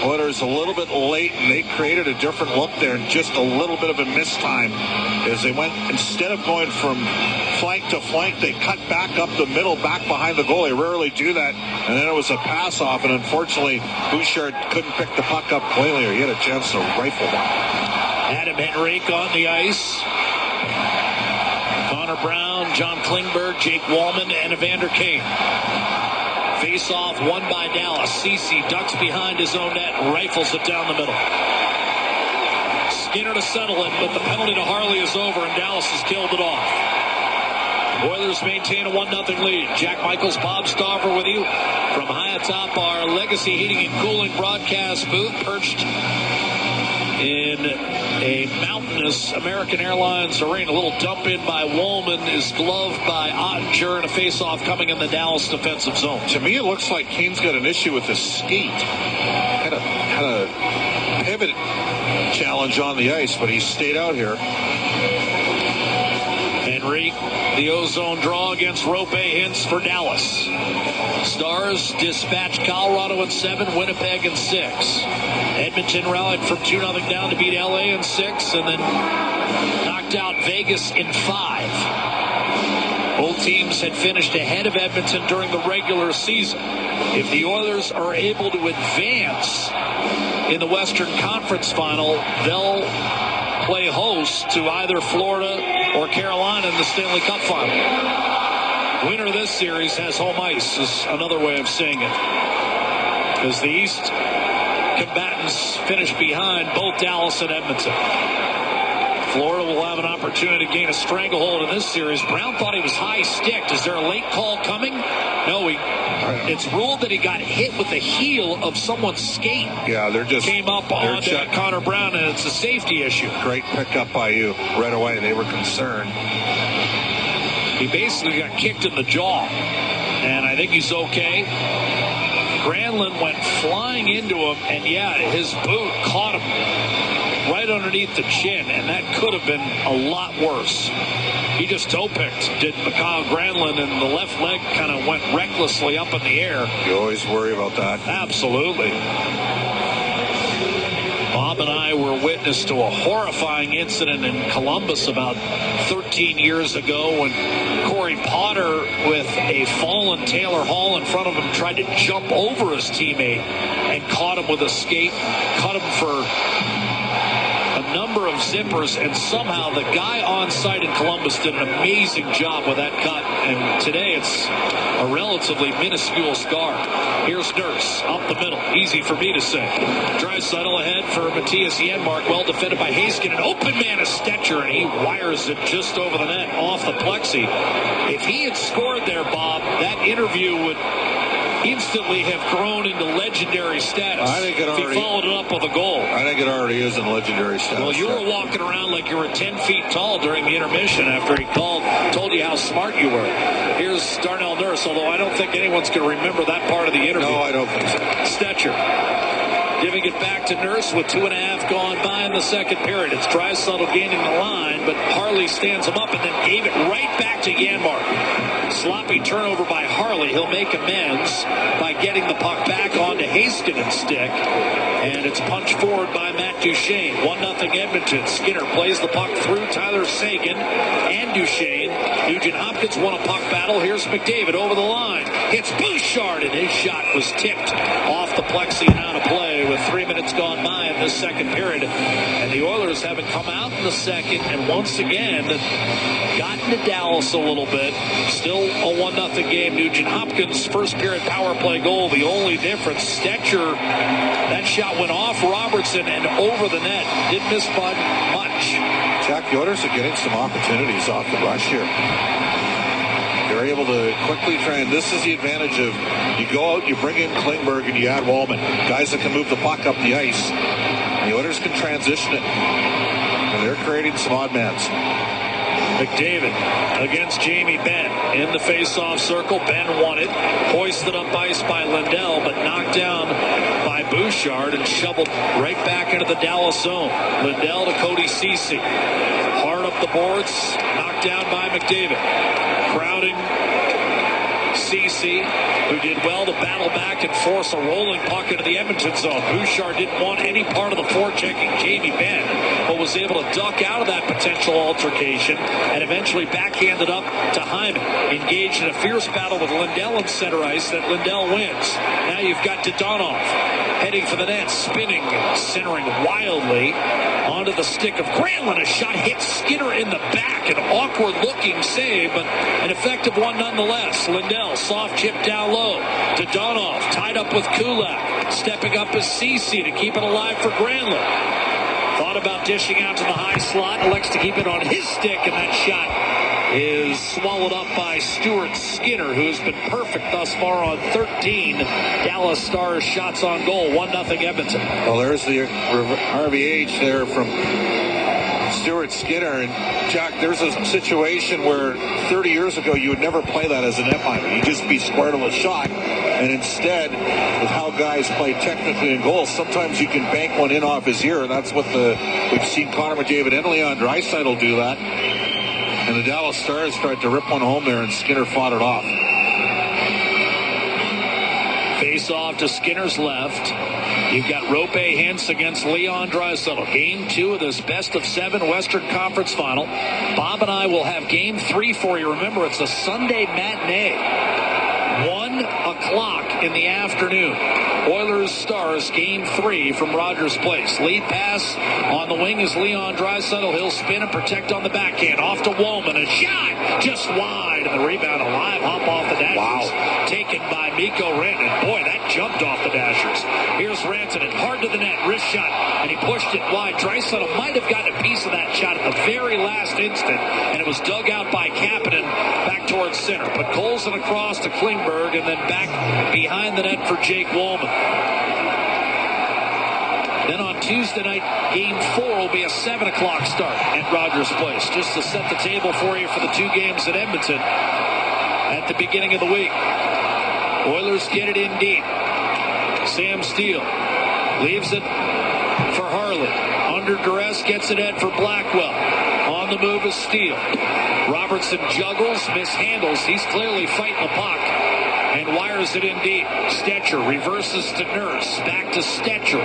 S3: Oilers a little bit late, and they created a different look there, and just a little bit of a mistime as they went, instead of going from flank to flank, they cut back up the middle, back behind the goal. They rarely do that, and then it was a pass off, and unfortunately Bouchard couldn't pick the puck up cleanly, or he had a chance to rifle that.
S2: Adam Henrique on the ice. Connor Brown, John Klingberg, Jake Wallman, and Evander Kane. Face-off won by Dallas. Ceci ducks behind his own net and rifles it down the middle. Skinner to settle it, but the penalty to Harley is over, and Dallas has killed it off. Oilers maintain a 1-0 lead. Jack Michaels, Bob Stauffer with you from high atop our Legacy Heating and Cooling broadcast booth, perched in a mountainous American Airlines arena. A little dump in by Woolman is gloved by Ottinger, and a face-off coming in the Dallas defensive zone.
S3: To me, it looks like Kane's got an issue with his skate. Had a pivot challenge on the ice, but he stayed out here.
S2: Henry, the ozone draw against Rope Hintz for Dallas. Stars dispatched Colorado in 7, Winnipeg in 6. Edmonton rallied from 2-0 down to beat LA in 6, and then knocked out Vegas in 5. Both teams had finished ahead of Edmonton during the regular season. If the Oilers are able to advance in the Western Conference Final, they'll play host to either Florida or Carolina in the Stanley Cup Final. Winner of this series has home ice, is another way of saying it. As the East combatants finish behind both Dallas and Edmonton. Florida will have an opportunity to gain a stranglehold in this series. Brown thought he was high-sticked. Is there a late call coming? No, it's ruled that he got hit with the heel of someone's skate.
S3: Yeah,
S2: came up on Connor Brown, and it's a safety issue.
S3: Great pickup by you right away. They were concerned.
S2: He basically got kicked in the jaw, and I think he's okay. Granlund went flying into him, and his boot caught him right underneath the chin, and that could have been a lot worse. He just toe-picked, did Mikhail Granlund, and the left leg kind of went recklessly up in the air.
S3: You always worry about that.
S2: Absolutely. Bob and I were witness to a horrifying incident in Columbus about 13 years ago when Corey Potter, with a fallen Taylor Hall in front of him, tried to jump over his teammate and caught him with a skate, cut him for a number of zippers, and somehow the guy on site in Columbus did an amazing job with that cut, and today it's a relatively minuscule scar. Here's Nurse up the middle, easy for me to say. Draisaitl ahead for Matthias Janmark, well defended by Haskin. An open man is Stetcher, and he wires it just over the net off the plexi. If he had scored there, Bob, that interview would instantly have grown into legendary status.
S3: I think it already,
S2: if he followed it up with a goal.
S3: I think it already is in legendary status.
S2: Well, you were walking around like you were 10 feet tall during the intermission after he told you how smart you were. Here's Darnell Nurse, although I don't think anyone's going to remember that part of the interview.
S3: No, I don't think so.
S2: Stetcher Giving it back to Nurse with 2.5 gone by in the second period. It's Draisaitl gaining the line, but Harley stands him up and then gave it right back to Janmark. Sloppy turnover by Harley. He'll make amends by getting the puck back onto Haskinen's stick. And it's punched forward by Matt Duchene. 1-0 Edmonton. Skinner plays the puck through Tyler Seguin and Duchene. Nugent Hopkins won a puck battle. Here's McDavid over the line. Hits Bouchard, and his shot was tipped off the plexi and out of play with 3 minutes gone by in this second period. And the Oilers haven't come out in the second and once again gotten to Dallas a little bit. Still a 1-0 game. Nugent Hopkins' first period power play goal. The only difference, Stetcher, that shot went off Robertson and over the net. Didn't miss by much.
S3: Jack, the Oilers are getting some opportunities off the rush here. They're able to quickly try, and this is the advantage of you go out, you bring in Klingberg, and you add Wallman. Guys that can move the puck up the ice. The Oilers can transition it. And they're creating some odd mans.
S2: McDavid against Jamie Benn in the face-off circle. Benn won it. Hoisted up ice by Lindell, but knocked down by Bouchard and shoveled right back into the Dallas zone. Lindell to Cody Ceci. Hard up the boards. Knocked down by McDavid. Crowding Ceci, who did well to battle back and force a rolling puck into the Edmonton zone. Bouchard didn't want any part of the forechecking Jamie Benn, but was able to duck out of that potential altercation and eventually backhanded up to Hyman. Engaged in a fierce battle with Lindell in center ice that Lindell wins. Now you've got Dadonov heading for the net, spinning, centering wildly onto the stick of Granlund. A shot hits Skinner in the back. An awkward-looking save, but an effective one nonetheless. Lindell, soft chip down low. Dadonov tied up with Kulak. Stepping up as Ceci to keep it alive for Granlund. Thought about dishing out to the high slot. Elects to keep it on his stick, and that shot is swallowed up by Stuart Skinner, who's been perfect thus far on 13 Dallas Stars shots on goal. 1-0 Edmonton.
S3: Well, there's the RVH there from Stuart Skinner. And Jack, there's a situation where 30 years ago you would never play that as a netminder. You'd just be square to a shot. And instead, with how guys play technically in goals, sometimes you can bank one in off his ear. And that's what we've seen Connor McDavid and Leon Draisaitl do that. And the Dallas Stars tried to rip one home there, and Skinner fought it off.
S2: Face off to Skinner's left. You've got Rope Hintz against Leon Draisaitl. Game 2 of this best-of-7 Western Conference Final. Bob and I will have Game 3 for you. Remember, it's a Sunday matinee. 1 o'clock in the afternoon. Oilers Stars Game 3 from Rogers Place. Lead pass on the wing is Leon Draisaitl. He'll spin and protect on the backhand. Off to Wallman. A shot just wide. And the rebound, a live hop off the Dashers. Wow. Taken by Mikko Rantanen. Boy, that jumped off the Dashers. Here's Rantanen. Hard to the net. Wrist shot. And he pushed it wide. Draisaitl might have gotten a piece of that shot at the very last instant. And it was dug out by Kapanen back towards center. But Colson across to Klingberg and then back behind the net for Jake Wallman. Then on Tuesday night, Game 4 will be a 7 o'clock start at Rogers Place. Just to set the table for you for the 2 games at Edmonton at the beginning of the week. Oilers get it in deep. Sam Steele leaves it for Harley. Under duress, gets it in for Blackwell. On the move is Steele. Robertson juggles, mishandles. He's clearly fighting the puck. And wires it in deep. Stetcher reverses to Nurse. Back to Stetcher.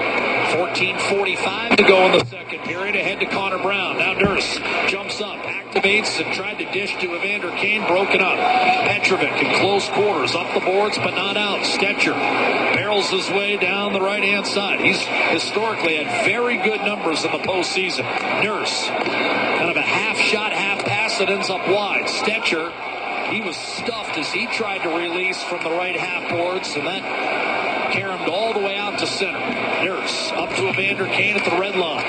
S2: 14:45 to go in the second period. Ahead to Connor Brown. Now Nurse jumps up, activates, and tried to dish to Evander Kane. Broken up. Petrovic in close quarters. Up the boards, but not out. Stetcher barrels his way down the right-hand side. He's historically had very good numbers in the postseason. Nurse, kind of a half shot, half pass that ends up wide. Stetcher, he was stuffed as he tried to release from the right half boards, and that caromed all the way out to center. Nurse up to Evander Kane at the red line.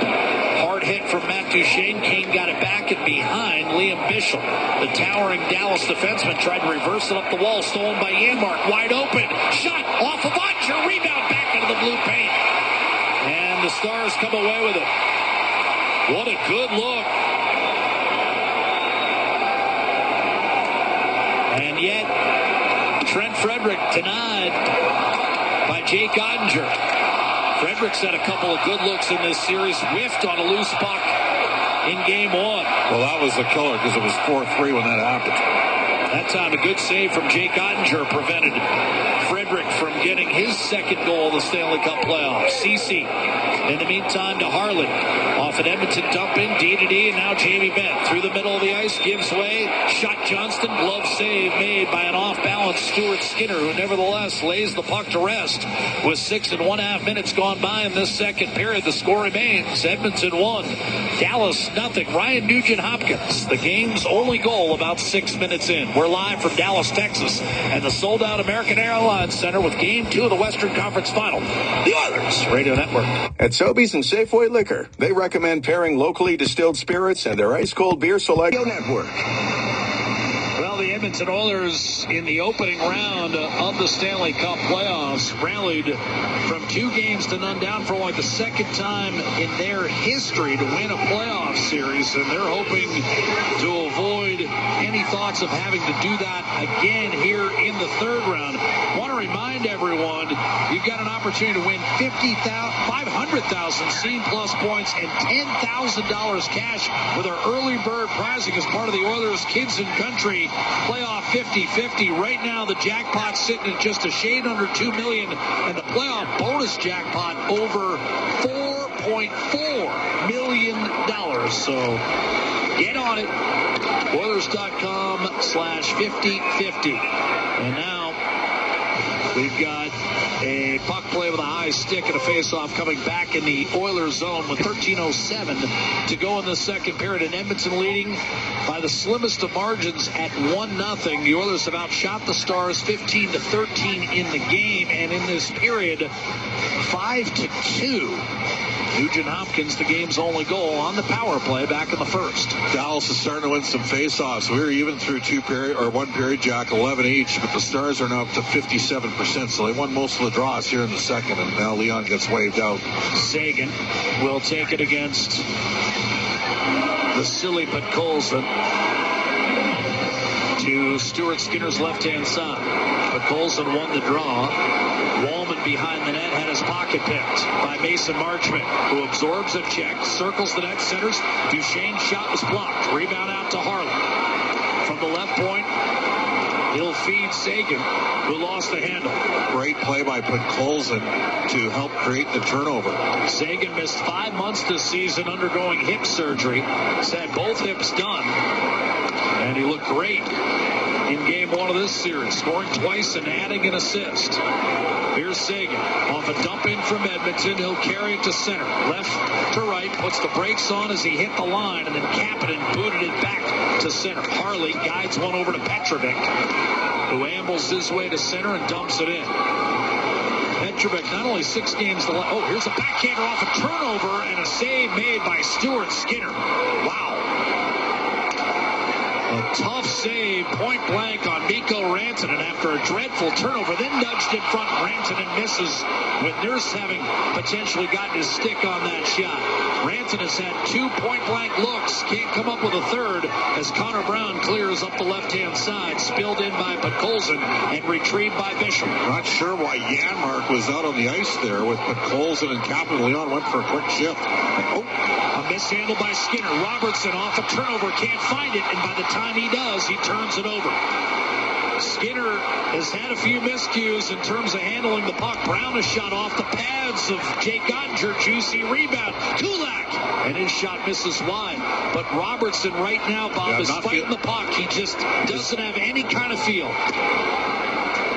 S2: Hard hit from Matt Duchene. Kane got it back and behind Liam Bichel. The towering Dallas defenseman tried to reverse it up the wall. Stolen by Janmark. Wide open. Shot off of Butcher. Rebound back into the blue paint. And the Stars come away with it. What a good look. And yet, Trent Frederick denied by Jake Ottinger. Frederick's had a couple of good looks in this series. Whiffed on a loose puck in game one.
S3: Well, that was the killer because it was 4-3 when that happened.
S2: That time, a good save from Jake Ottinger prevented Frederick from getting his second goal of the Stanley Cup playoffs. Ceci, in the meantime, to Harlan. Off an Edmonton dump-in, D-to-D, and now Jamie Benn. Through the middle of the ice, gives way. Shot Johnston, glove save made by an off-balance Stuart Skinner, who nevertheless lays the puck to rest. With 6.5 minutes gone by in this second period, the score remains Edmonton 1, Dallas 0. Ryan Nugent-Hopkins, the game's only goal about 6 minutes in. We're live from Dallas, Texas, and the sold-out American Airlines Center with Game 2 of the Western Conference Final. The Oilers Radio Network.
S8: At Sobeys and Safeway Liquor, they recommend pairing locally distilled spirits and their ice-cold beer selection. Network.
S2: Well, the Edmonton Oilers in the opening round of the Stanley Cup playoffs rallied from 2 games to none down for like the second time in their history to win a playoff series, and they're hoping to avoid any thoughts of having to do that again here in the third round. I want to remind everyone, you've got an opportunity to win 500,000 Scene Plus points and $10,000 cash with our early bird prizing as part of the Oilers Kids and Country playoff 50-50. Right now, the jackpot's sitting at just a shade under $2 million, and the playoff bonus jackpot over $4.4 million. So get on it. Oilers.com/5050. And now we've got a puck play with a high stick and a face-off coming back in the Oilers zone with 13:07 to go in the second period. And Edmonton leading by the slimmest of margins at 1-0. The Oilers have outshot the Stars 15-13 in the game. And in this period, 5-2. Nugent-Hopkins, the game's only goal on the power play back in the first.
S3: Dallas is starting to win some faceoffs. We were even through one period, Jack, 11 each, but the Stars are now up to 57%, so they won most of the draws here in the second, and now Leon gets waved out.
S2: Sagan will take it against the silly Podkolzin to Stuart Skinner's left-hand side. Podkolzin won the draw. Wallman behind the net had his pocket picked by Mason Marchment, who absorbs a check, circles the net, centers. Duchesne's shot was blocked. Rebound out to Harlan. From the left point, he'll feed Sagan, who lost the handle.
S3: Great play by Podkolzin to help create the turnover.
S2: Sagan missed 5 months this season undergoing hip surgery. He's had both hips done, and he looked great in game 1 of this series, scoring twice and adding an assist. Here's Sagan off a dump in from Edmonton. He'll carry it to center. Left to right, puts the brakes on as he hit the line, and then Kapanen booted it back to center. Harley guides one over to Petrovic, who ambles his way to center and dumps it in. Petrovic, not only 6 games to left. Oh, here's a backhander off a turnover and a save made by Stuart Skinner. Wow. A tough save, point blank on Mikko Rantanen after a dreadful turnover, then nudged in front. Rantanen misses with Nurse having potentially gotten his stick on that shot. Rantanen's had 2 point-blank looks, can't come up with a third as Connor Brown clears up the left-hand side, spilled in by Podkolzin and retrieved by Bishop.
S3: Not sure why Janmark was out on the ice there with Podkolzin and Kapanen. Leon went for a quick shift.
S2: Oh, a mishandle by Skinner. Robertson off a turnover, can't find it, and by the time he does, he turns it over. Skinner has had a few miscues in terms of handling the puck. Brown has shot off the pads of Jake Ottinger. Juicy rebound. Kulak. And his shot misses wide. But Robertson right now, Bob, is fighting the puck. He just doesn't have any kind of feel.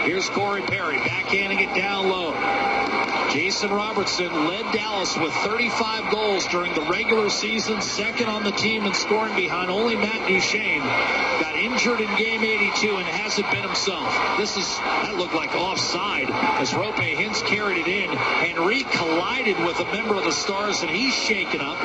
S2: Here's Corey Perry backhanding it down low. Jason Robertson led Dallas with 35 goals during the regular season, second on the team in scoring behind only Matt Duchene. Got injured in game 82 and hasn't been himself. That looked like offside as Rope Hintz carried it in. Henry collided with a member of the Stars and he's shaken up.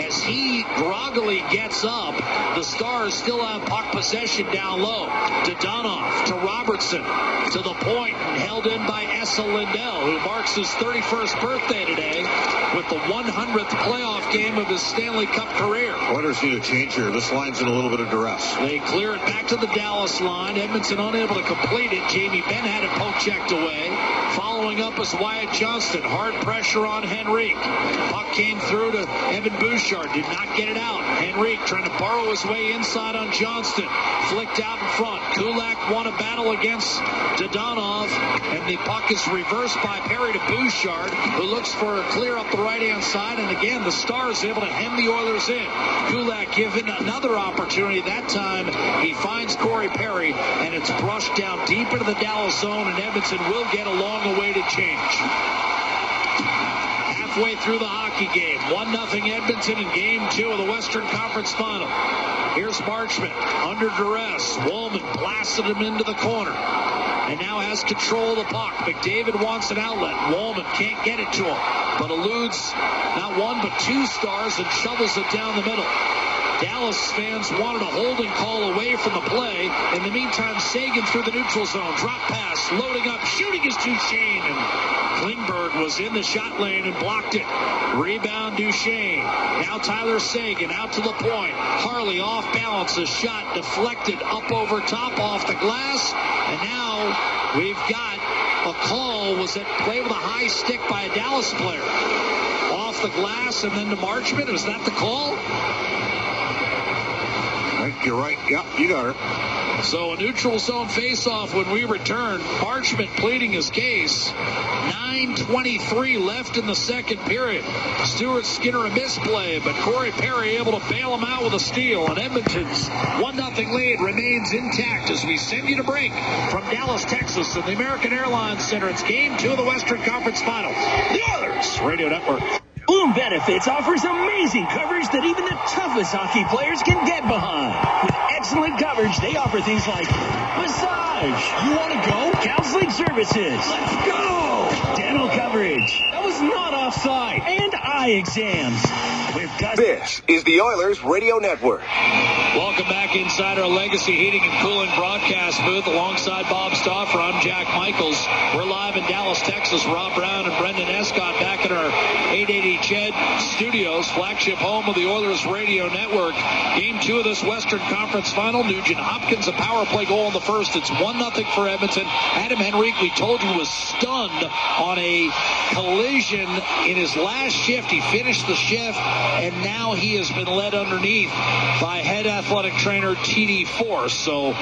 S2: As he groggily gets up, the Stars still have puck possession down low. To Donoff, to Robertson, to the point and held in by Esa Lindell, who marks his 31st birthday today with the 100th playoff game of his Stanley Cup career.
S3: Oilers need a change here. This line's in a little bit of duress.
S2: They clear it back to the Dallas line. Edmonton unable to complete it. Jamie Benn had it poke checked away. Following Following up is Wyatt Johnston. Hard pressure on Henrique. Puck came through to Evan Bouchard. Did not get it out. Henrique trying to burrow his way inside on Johnston. Flicked out in front. Kulak won a battle against Dodonov. And the puck is reversed by Perry to Bouchard, who looks for a clear up the right-hand side. And again, the Stars able to hem the Oilers in. Kulak given another opportunity. That time he finds Corey Perry, and it's brushed down deep into the Dallas zone, and Edmonton will get a long-awaited change. Halfway through the hockey game, 1-0 Edmonton in Game 2 of the Western Conference Final. Here's Marchment under duress. Woolman blasted him into the corner and now has control of the puck. McDavid wants an outlet. Woolman can't get it to him, but eludes not one but two Stars and shovels it down the middle. Dallas fans wanted a holding call away from the play. In the meantime, Sagan through the neutral zone. Drop pass, loading up, shooting is Duchesne. And Klingberg was in the shot lane and blocked it. Rebound Duchesne. Now Tyler Sagan out to the point. Harley off balance. A shot deflected up over top off the glass. And now we've got a call. Was it play with a high stick by a Dallas player? Off the glass and then to Marchment. Was that the call?
S3: You're right. Yep, you got her.
S2: So a neutral zone faceoff when we return. Marchment pleading his case. 9:23 left in the second period. Stuart Skinner a misplay, but Corey Perry able to bail him out with a steal. And Edmonton's 1-0 lead remains intact as we send you to break from Dallas, Texas, and the American Airlines Center. It's Game 2 of the Western Conference Final. The Oilers Radio Network.
S9: Bloom Benefits offers amazing coverage that even the toughest hockey players can get behind. With excellent coverage, they offer things like massage. You want to go? Counseling services. Let's go. Dental coverage. That was not offside. And eye exams.
S7: This is the Oilers Radio Network.
S2: Welcome back inside our Legacy Heating and Cooling broadcast booth alongside Bob Stauffer. I'm Jack Michaels. We're live in Dallas, Texas. Rob Brown and Brendan Escott back in our 880 Ched Studios, flagship home of the Oilers Radio Network. Game 2 of this Western Conference Final. Nugent Hopkins, a power play goal in the first. It's 1-0 for Edmonton. Adam Henrique, we told you, was stunned on a collision in his last shift. He finished the shift, and now he has been led underneath by head athletic trainer T.D. Force. So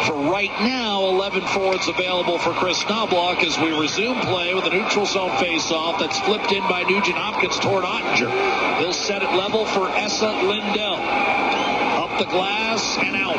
S2: for right now, 11 forwards available for Chris Knobloch as we resume play with a neutral zone face-off that's flipped in by Nugent Hopkins toward Ottinger. He'll set it level for Esa Lindell. Up the glass and out.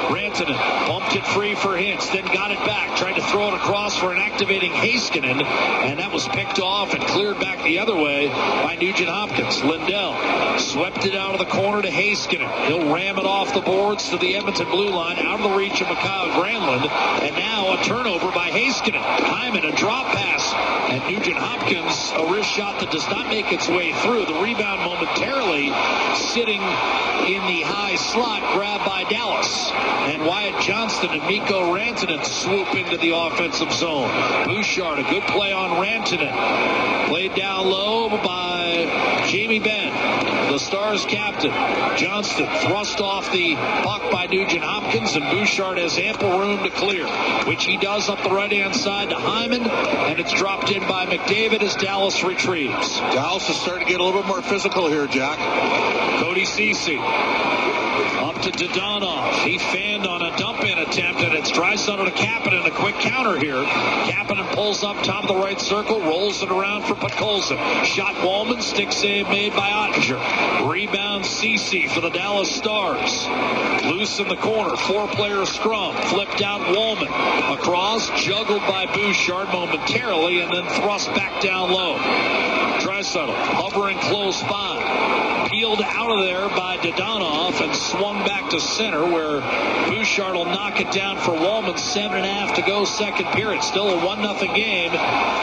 S2: Rantanen bumped it free for Hintz, then got it back, tried to throw it across for an activating Heiskanen, and that was picked off and cleared back the other way by Nugent Hopkins. Lindell swept it out of the corner to Heiskanen. He'll ram it off the boards to the Edmonton blue line, out of the reach of Mikhail Granlund, and now a turnover by Heiskanen. Hyman, a drop pass, and Nugent Hopkins, a wrist shot that does not make its way through. The rebound momentarily sitting in the high slot, grabbed by Dallas. And Wyatt Johnston and Mikko Rantanen swoop into the offensive zone. Bouchard, a good play on Rantanen. Played down low by Jamie Benn, the Stars captain. Johnston thrust off the puck by Nugent Hopkins, and Bouchard has ample room to clear, which he does up the right-hand side to Hyman, and it's dropped in by McDavid as Dallas retrieves.
S3: Dallas is starting to get a little bit more physical here, Jack.
S2: Cody Ceci up to Dodonov. He fanned on a dump-in attempt, and it's Draisaitl to Kapanen. A quick counter here. Kapanen pulls up top of the right circle, rolls it around for Podkolzin. Shot Woolman, stick save made by Ottinger. Rebound Ceci for the Dallas Stars. Loose in the corner, four-player scrum. Flipped out Woolman. Across, juggled by Bouchard momentarily, and then thrust back down low. Draisaitl hovering close by. Peeled out of there by Dodonov and swung back to center, where Bouchard will knock it down for Woolman. 7.5 to go, second period. Still a 1-0 game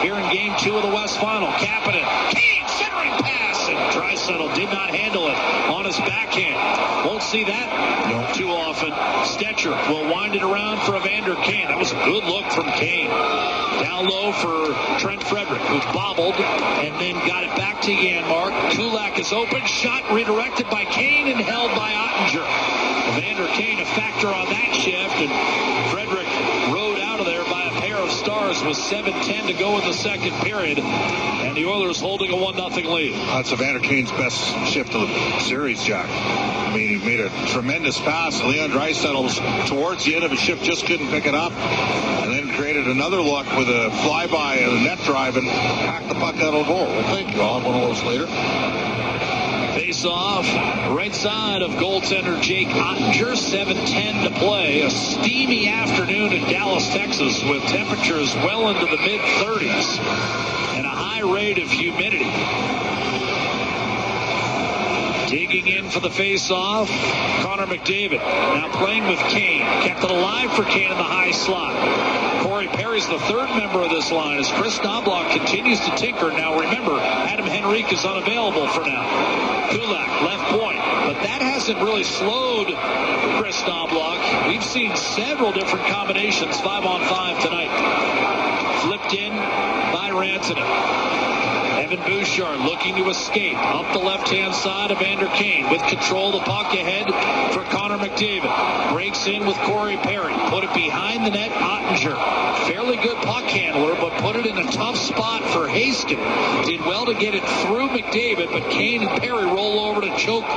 S2: here in Game 2 of the West Final. Kapanen, Kane, centering pass, and Draisaitl did not handle it on his backhand. Won't see that too often. Stetcher will wind it around for Evander Kane. That was a good look from Kane. Down low for Trent Frederick, who bobbled and then got it back to Janmark. Kulak is open. Shot redirected by Kane and held by Ottinger. Evander Kane a factor on that shift, and Frederick rode out of there by a pair of Stars Stars with 7:10 to go in the second period. And the Oilers holding a 1-0 lead.
S3: That's Evander Kane's best shift of the series, Jack. I mean, he made a tremendous pass. Leon Draisaitl was towards the end of his shift, just couldn't pick it up. And then created another look with a flyby and a net drive and hacked the puck out of the goal. Well, thank you. I'll have one of those later.
S2: Face off, right side of goaltender Jake Ottinger. 7:10 to play. A steamy afternoon in Dallas, Texas, with temperatures well into the mid-30s and a high rate of humidity. Digging in for the face-off, Connor McDavid. Now playing with Kane. Kept it alive for Kane in the high slot. Corey Perry's the third member of this line as Chris Knobloch continues to tinker. Now remember, Adam Henrique is unavailable for now. Kulak, left point. But that hasn't really slowed Chris Knobloch. We've seen several different combinations 5-on-5 tonight. Flipped in by Rantanen. Evan Bouchard looking to escape up the left-hand side of Evander Kane with control of the puck ahead for Connor McDavid. Breaks in with Corey Perry. Put it behind the net. Ottinger. Fairly good puck handler, but put it in a tough spot for Haskin. Did well to get it through McDavid, but Kane and Perry roll over to choke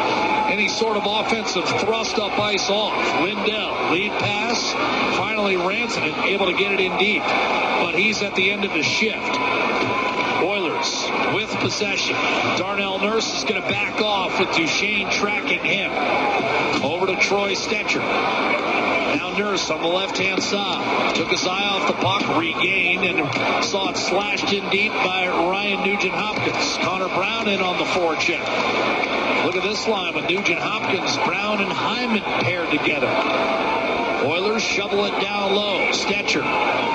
S2: any sort of offensive thrust up ice off. Lindell, lead pass. Finally Rantanen able to get it in deep, but he's at the end of his shift. Oilers with possession. Darnell Nurse is going to back off with Duchesne tracking him. Over to Troy Stetcher. Now Nurse on the left-hand side. Took his eye off the puck, regained, and saw it slashed in deep by Ryan Nugent-Hopkins. Connor Brown in on the forecheck. Look at this line with Nugent-Hopkins, Brown, and Hyman paired together. Oilers shovel it down low. Stetcher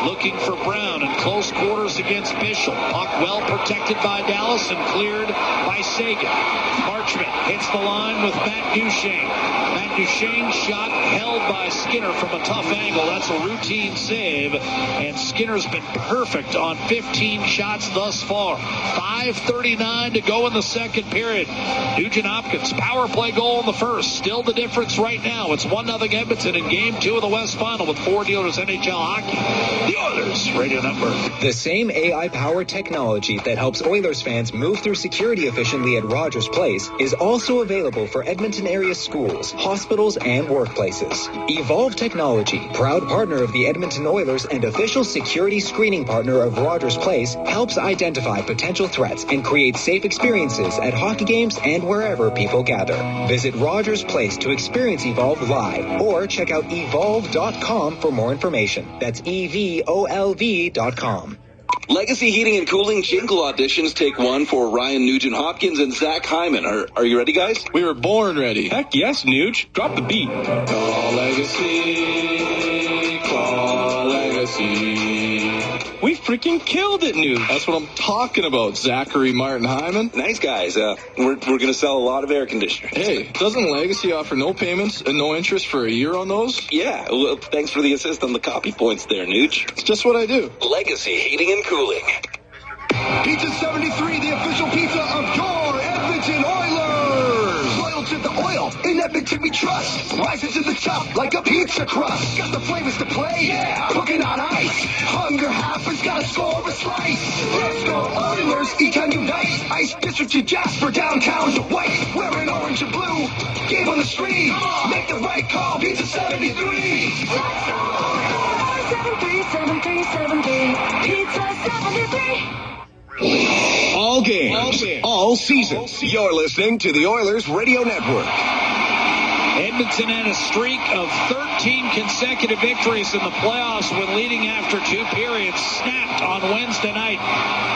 S2: looking for Brown in close quarters against Bishop. Puck well protected by Dallas and cleared by Sagan. Marchment hits the line with Matt Duchesne. Matt Duchesne's shot held by Skinner from a tough angle. That's a routine save, and Skinner's been perfect on 15 shots thus far. 5:39 to go in the second period. Nugent-Hopkins power play goal in the first. Still the difference right now. It's 1-0 Edmonton in Game 2 of the West Final with 4 dealers NHL hockey. The Oilers Radio Network.
S10: The same AI-powered technology that helps Oilers fans move through security efficiently at Rogers Place is also available for Edmonton area schools, hospitals, and workplaces. Evolve Technology, proud partner of the Edmonton Oilers and official security screening partner of Rogers Place, helps identify potential threats and create safe experiences at hockey games and wherever people gather. Visit Rogers Place to experience Evolve live or check out evolve.com for more information. That's EVOLV.com.
S11: Legacy Heating and Cooling Jingle auditions take one for Ryan Nugent-Hopkins and Zach Hyman. Are you ready, guys?
S12: We were born ready. Heck yes, Nuge. Drop the beat.
S13: Call Legacy. Call Legacy.
S12: We freaking killed it, Nuge. That's what I'm talking about, Zachary Martin Hyman.
S11: Nice guys. We're going to sell a lot of air conditioners.
S12: Hey, doesn't Legacy offer no payments and no interest for a year on those?
S11: Yeah, well, thanks for the assist on the copy points there, Nuge.
S12: It's just what I do.
S11: Legacy Heating and Cooling.
S14: Pizza 73, the official pizza of your Edmonton Oilers. Loyal to the oil, in Edmonton we trust. Rises to the top like a pizza crust. Got the flavors to play, yeah, cooking on ice. Hunger happens, gotta score a slice. Let's go Oilers, Econ Unite. Ice District to Jasper, downtown to White. Wearing orange and blue, game on the street. Make the right call, Pizza 73. Let's go Oilers, 73, Pizza 73.
S8: All games, all season. You're listening to the Oilers Radio Network.
S2: Edmonton had a streak of 13 consecutive victories in the playoffs when leading after 2 periods. Snapped on Wednesday night.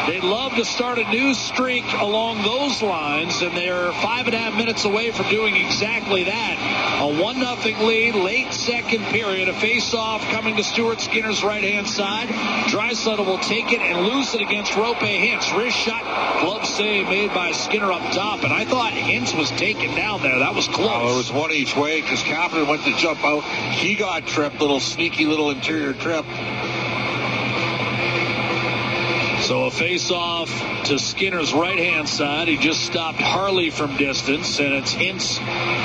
S2: They'd love to start a new streak along those lines, and they're 5.5 minutes away from doing exactly that. A 1-0 lead, late second period. A face-off coming to Stuart Skinner's right-hand side. Draisaitl will take it and lose it against Roope Hintz. Wrist shot, glove save made by Skinner up top, and I thought Hintz was taken down there. That was close.
S3: Well, it was one each way because Kapanen went to jump out. He got tripped, sneaky little interior trip.
S2: So a face-off to Skinner's right-hand side. He just stopped Harley from distance, and it's Hintz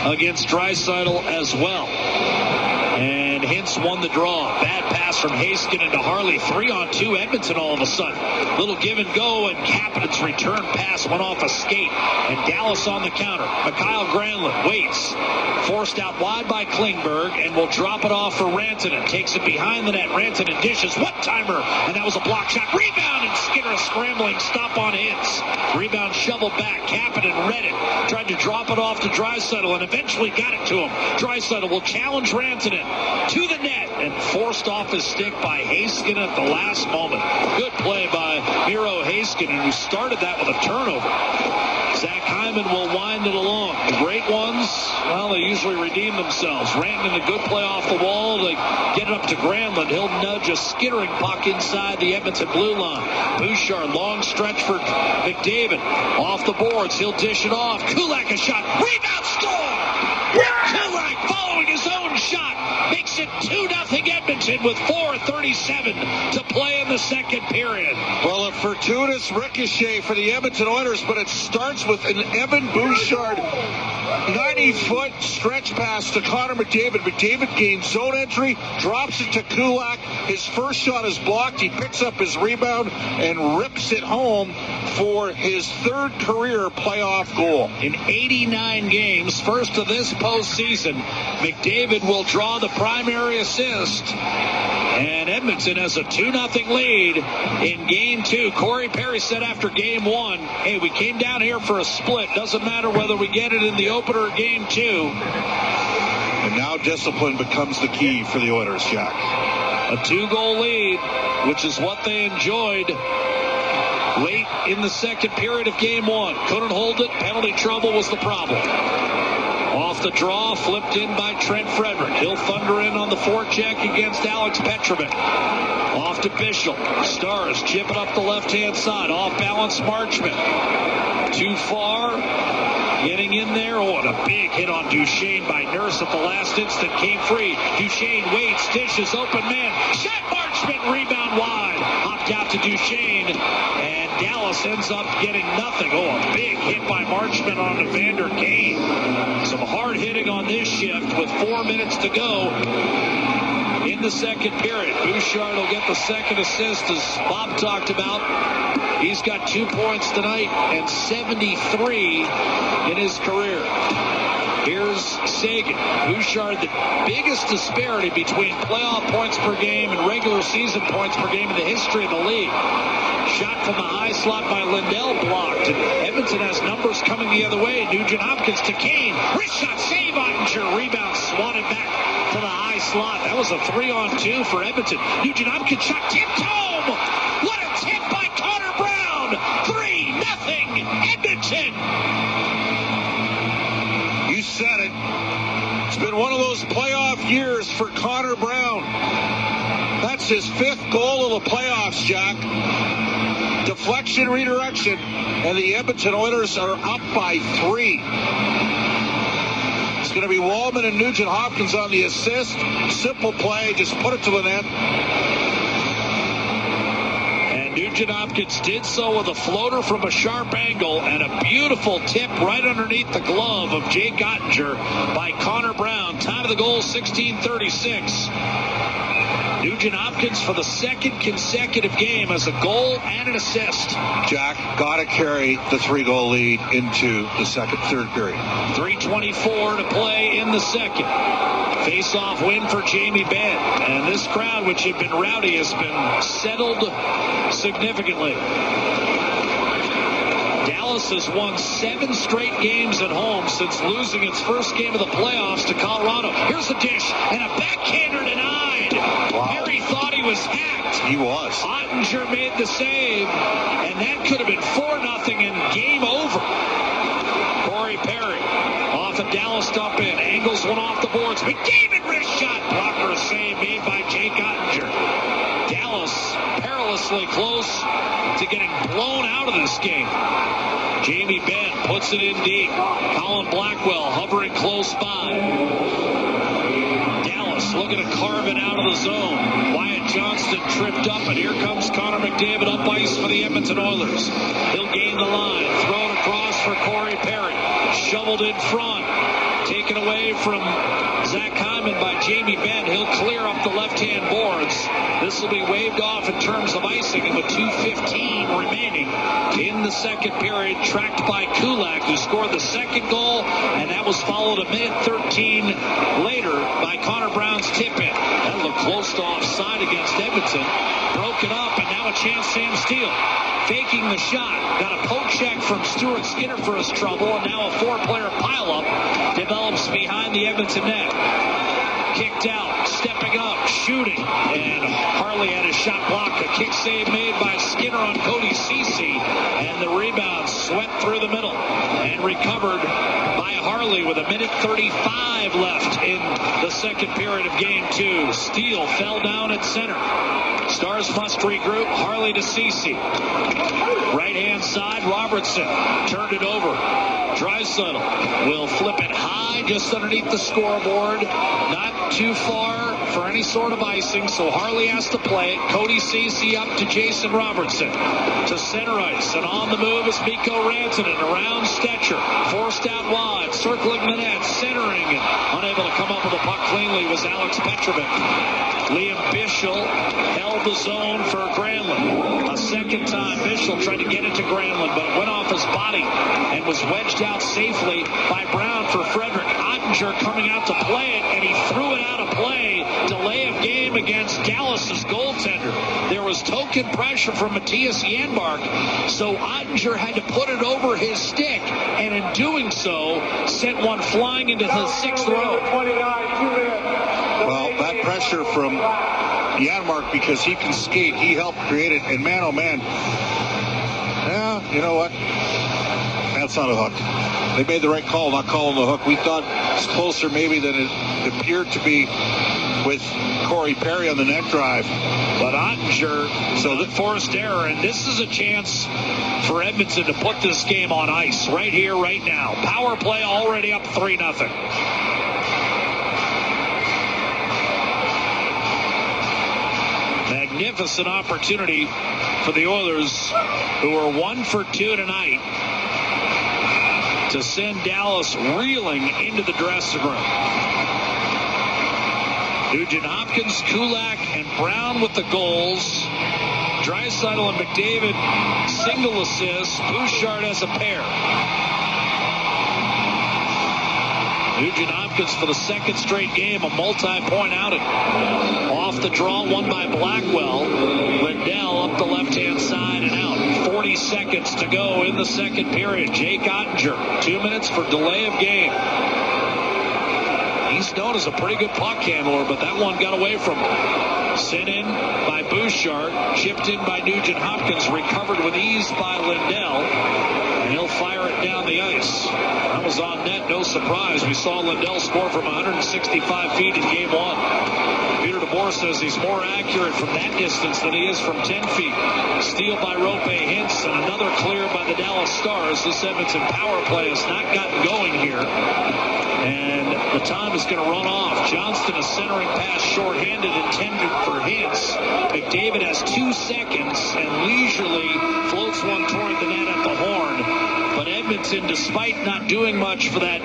S2: against Draisaitl as well. And and Hintz won the draw. Bad pass from Heiskanen to Harley. 3-on-2 Edmonton all of a sudden. Little give and go, and Kapanen's return pass went off a skate, and Dallas on the counter. Mikhail Granlund waits. Forced out wide by Klingberg, and will drop it off for Rantanen. Takes it behind the net. Rantanen dishes. One-timer, and that was a block shot. Rebound, and Skinner a scrambling stop on Hintz. Rebound shoveled back. Kapanen read it. Tried to drop it off to Draisaitl, and eventually got it to him. Draisaitl will challenge Rantanen to the net, and forced off his stick by Heiskanen at the last moment. Good play by Miro Heiskanen, who started that with a turnover. Zach Hyman will wind it along. The great ones, well, they usually redeem themselves. Rantanen, a good play off the wall. They get it up to Granlund. He'll nudge a skittering puck inside the Edmonton blue line. Bouchard, long stretch for McDavid. Off the boards, he'll dish it off. Kulak a shot. Rebound, score! Kulak following his own shot. Makes it 2-0 Edmonton with 4:37 to play in the second period.
S3: Well, a fortuitous ricochet for the Edmonton Oilers, but it starts with an Evan Bouchard 90-foot stretch pass to Connor McDavid. McDavid gains zone entry, drops it to Kulak. His first shot is blocked. He picks up his rebound and rips it home for his third career playoff goal.
S2: In 89 games, first of this postseason, McDavid will draw the primary assist. And Edmonton has a 2-0 lead in Game 2. Corey Perry said after Game 1, hey, we came down here for a split. Doesn't matter whether we get it in the opener or Game 2.
S3: And now discipline becomes the key for the Oilers, Jack.
S2: A 2-goal lead, which is what they enjoyed late in the second period of Game 1. Couldn't hold it. Penalty trouble was the problem. Off the draw, flipped in by Trent Frederick. He'll thunder in on the forecheck against Alex Petrovic. Off to Bishop. Stars chip it up the left-hand side. Off balance Marchment. Too far. Getting in there. Oh, and a big hit on Duchesne by Nurse at the last instant. Came free. Duchesne waits. Dishes. Open man. Shot Marchment. Rebound wide. Hopped out to Duchesne. And Dallas ends up getting nothing. Oh, a big hit by Marchment on Evander Kane. Some hard hitting on this shift with 4 minutes to go in the second period. Bouchard will get the second assist, as Bob talked about. He's got 2 points tonight and 73 in his career. Here's Sagan. Bouchard, the biggest disparity between playoff points per game and regular season points per game in the history of the league. Shot from the high slot by Lindell, blocked. And Edmonton has numbers coming the other way. Nugent Hopkins to Kane. Wrist shot, save Ottinger. Rebound swatted back to the high slot. That was a 3-on-2 for Edmonton. Nugent Hopkins shot tipped home. What a tip by Connor Brown. 3-0 Edmonton.
S3: You said it. It's been one of those playoff years for Connor Brown. That's his 5th goal of the playoffs, Jack. Deflection, redirection, and the Edmonton Oilers are up by 3. It's going to be Wallman and Nugent Hopkins on the assist. Simple play, just put it to the net.
S2: And Nugent Hopkins did so with a floater from a sharp angle and a beautiful tip right underneath the glove of Jake Ottinger by Connor Brown. Time of the goal, 16:36. Nugent Hopkins for the second consecutive game has a goal and an assist.
S3: Jack, got to carry the 3-goal lead into the third period.
S2: 3:24 to play in the second. Face-off win for Jamie Benn. And this crowd, which had been rowdy, has been settled significantly. Dallas has won 7 straight games at home since losing its first game of the playoffs to Colorado. Here's a dish and a backhander denied. Wow. Perry thought he was hacked.
S3: He was.
S2: Ottinger made the save, and that could have been 4-0 and game over. Corey Perry off a Dallas dump in. Angles one off the boards. McDavid wrist shot. Blocker save made by Jake Ottinger. Dallas perilously close to getting blown out of this game. Jamie Benn puts it in deep. Colin Blackwell hovering close by. Dallas looking to carve it out of the zone. Wyatt Johnston tripped up, and here comes Connor McDavid up ice for the Edmonton Oilers. He'll gain the line. Throw it across for Corey Perry. Shoveled in front. taken away from Zach Hyman by Jamie Benn. He'll clear up the left-hand boards. This will be waved off in terms of icing, and with 2:15 remaining in the second period, tracked by Kulak, who scored the second goal, and that was followed a minute 13 later by Connor Brown's tip-in. That looked close to offside against Edmonton. Broke it up, and now a chance. Sam Steele faking the shot. Got a poke check from Stuart Skinner for his trouble, and now a four-player pileup develops behind the Edmonton net. Kicked out, stepping up, shooting, and Harley had his shot blocked. A kick save made by Skinner on Cody Ceci, and the rebound swept through the middle and recovered by Harley with a minute 35 left in the second period of game 2. Steele fell down at center. Stars must regroup. Harley to Ceci. Right-hand side, Robertson turned it over. Draisaitl will flip it high just underneath the scoreboard. Not too far for any sort of icing, so Harley has to play it. Cody Ceci up to Jason Robertson. To center ice, and on the move is Mikko Rantanen. Around Stetcher. Forced out wide. Circling the net. Centering. Unable to come up with the puck cleanly was Alex Petrovic. Liam Bischel held the zone for Granlund. A second time, Bischel tried to get it to Granlund, but it went off his body and was wedged out safely by Brown for Frederick. Ottinger coming out to play it, and he threw it out of play. Delay of game against Dallas's goaltender. There was token pressure from Matthias Janmark, so Ottinger had to put it over his stick, and in doing so, sent one flying into the sixth row.
S3: Well, that pressure from Janmark, because he can skate, he helped create it, and man, oh man, yeah, you know what? That's not a hook. They made the right call, not calling the hook. We thought it's closer maybe than it appeared to be with Corey Perry on the net drive.
S2: But Ottinger, so the forced error, and this is a chance for Edmonton to put this game on ice right here, right now. Power play already up 3-0. Magnificent opportunity for the Oilers, who are 1 for 2 tonight, to send Dallas reeling into the dressing room. Nugent Hopkins, Kulak, and Brown with the goals. Draisaitl and McDavid single assists. Bouchard has a pair. Nugent Hopkins for the second straight game, a multi-point outing. Off the draw, won by Blackwell. Lindell up the left-hand side and out. 40 seconds to go in the second period. Jake Ottinger, 2 minutes for delay of game. He's known as a pretty good puck handler, but that one got away from him. Sent in by Bouchard, chipped in by Nugent Hopkins, recovered with ease by Lindell, and he'll fire it down the ice. That was on net, no surprise. We saw Lindell score from 165 feet in game 1. Peter DeBoer says he's more accurate from that distance than he is from 10 feet. Steal by Rope Hintz, and another clear by the Dallas Stars. This Edmonton power play has not gotten going here, and the time is going to run off. Johnston is centering pass shorthanded, intended for Hintz. McDavid has 2 seconds and leisurely floats one toward the net at the horn. But Edmonton, despite not doing much for that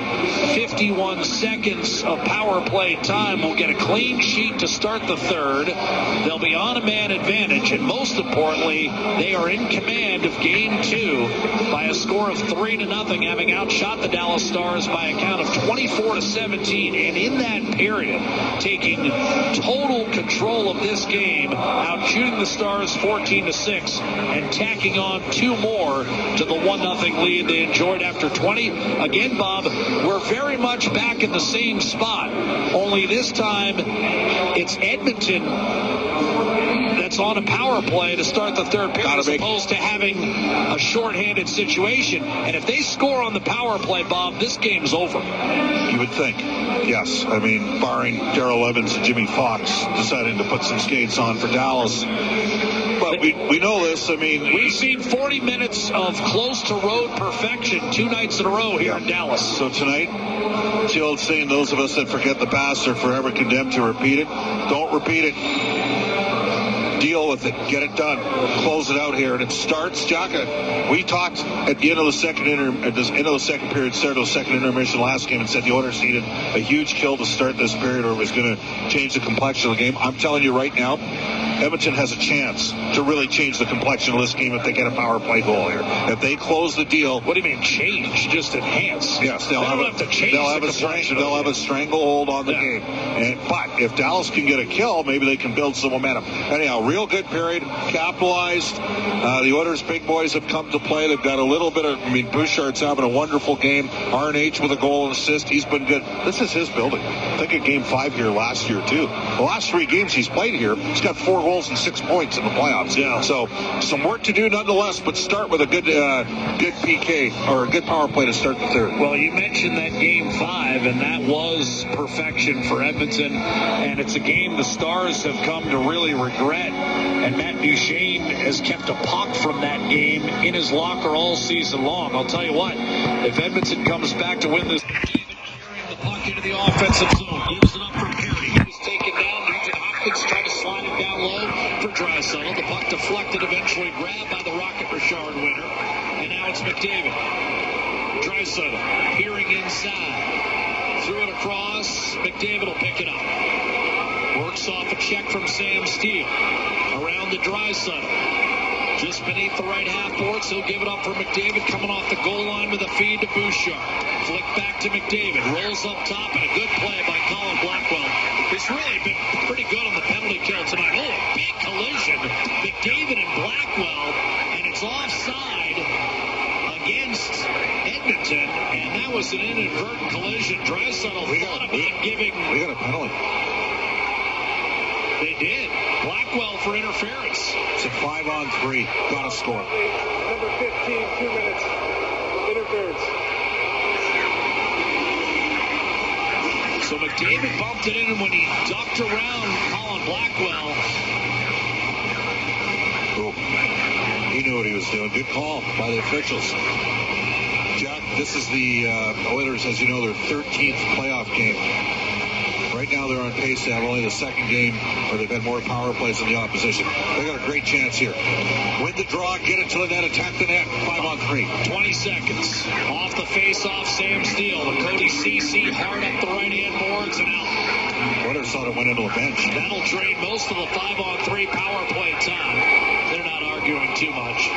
S2: 51 seconds of power play time, will get a clean sheet to start the third. They'll be on a man advantage, and most importantly, they are in command of game 2 by a score of 3-0, having outshot the Dallas Stars by a count of 24-17. And in that period, taking total control of this game, out shooting the Stars 14-6, and tacking on 2 more to the 1-0 lead they enjoyed after 20. Again, Bob, we're very much back in the same spot, only this time it's Edmonton that's on a power play to start the third period, as opposed to having a shorthanded situation. And if they score on the power play, Bob, this game's over.
S3: You would think. Yes. I mean, barring Darrell Evans and Jimmy Fox deciding to put some skates on for Dallas. But we know this. I mean,
S2: we've seen 40 minutes of close to road perfection 2 nights in a row here in Dallas.
S3: So tonight, it's the old saying, those of us that forget the past are forever condemned to repeat it. Don't repeat it. deal with it. Get it done. Close it out here. And it starts, Jaka. We talked at the end of the second period, start of the second intermission last game, and said the Oilers needed a huge kill to start this period, or it was going to change the complexion of the game. I'm telling you right now, Edmonton has a chance to really change the complexion of this game if they get a power play goal here. If they close the deal.
S2: What do you mean change? Just enhance?
S3: Yes, they'll have a stranglehold on the game. But if Dallas can get a kill, maybe they can build some momentum. Anyhow, real good period, capitalized. The Oilers' big boys have come to play. They've got a little bit of, Bouchard's having a wonderful game. RNH with a goal and assist. He's been good. This is his building. I think at Game 5 here last year, too. The last 3 games he's played here, he's got 4 goals and 6 points in the playoffs.
S2: Yeah.
S3: So some work to do nonetheless, but start with a good PK or a good power play to start the third.
S2: Well, you mentioned that Game 5, and that was perfection for Edmonton, and it's a game the Stars have come to really regret, and Matt Duchene has kept a puck from that game in his locker all season long. I'll tell you what, if Edmonton comes back to win this, David carrying the puck into the offensive zone, gives it up for Perry. He was taken down. Nugent Hopkins tried to slide it down low for Draisaitl. The puck deflected, eventually grabbed by the Rocket Richard winner, and now it's McDavid. Draisaitl peering inside, threw it across. McDavid will pick it up. Works off a check from Sam Steele. Around the Draisaitl. Just beneath the right half boards, he'll give it up for McDavid, coming off the goal line with a feed to Bouchard. Flick back to McDavid, rolls up top, and a good play by Colin Blackwell. He's really been pretty good on the penalty kill tonight. Oh, a big collision. McDavid and Blackwell, and it's offside against Edmonton, and that was an inadvertent collision. Draisaitl thought about giving...
S3: We got a penalty.
S2: They did. Blackwell for interference.
S3: It's a 5-on-3. Got to score.
S4: Number 15, 2 minutes. Interference.
S2: So McDavid bumped it in, and when he ducked around Colin Blackwell...
S3: He knew what he was doing. Good call by the officials. Jack, this is the Oilers, as you know, their 13th playoff game. Right now they're on pace to have only the second game where they've had more power plays than the opposition. They got a great chance here. Win the draw, get it to the net, attack the net. 5-on-3.
S2: 20 seconds. Off the face-off, Sam Steele. The Cody Ceci hard up the right-hand boards and out.
S3: Oilers thought it went into a bench.
S2: That'll drain most of the 5-on-3 power play time. They're not arguing too much.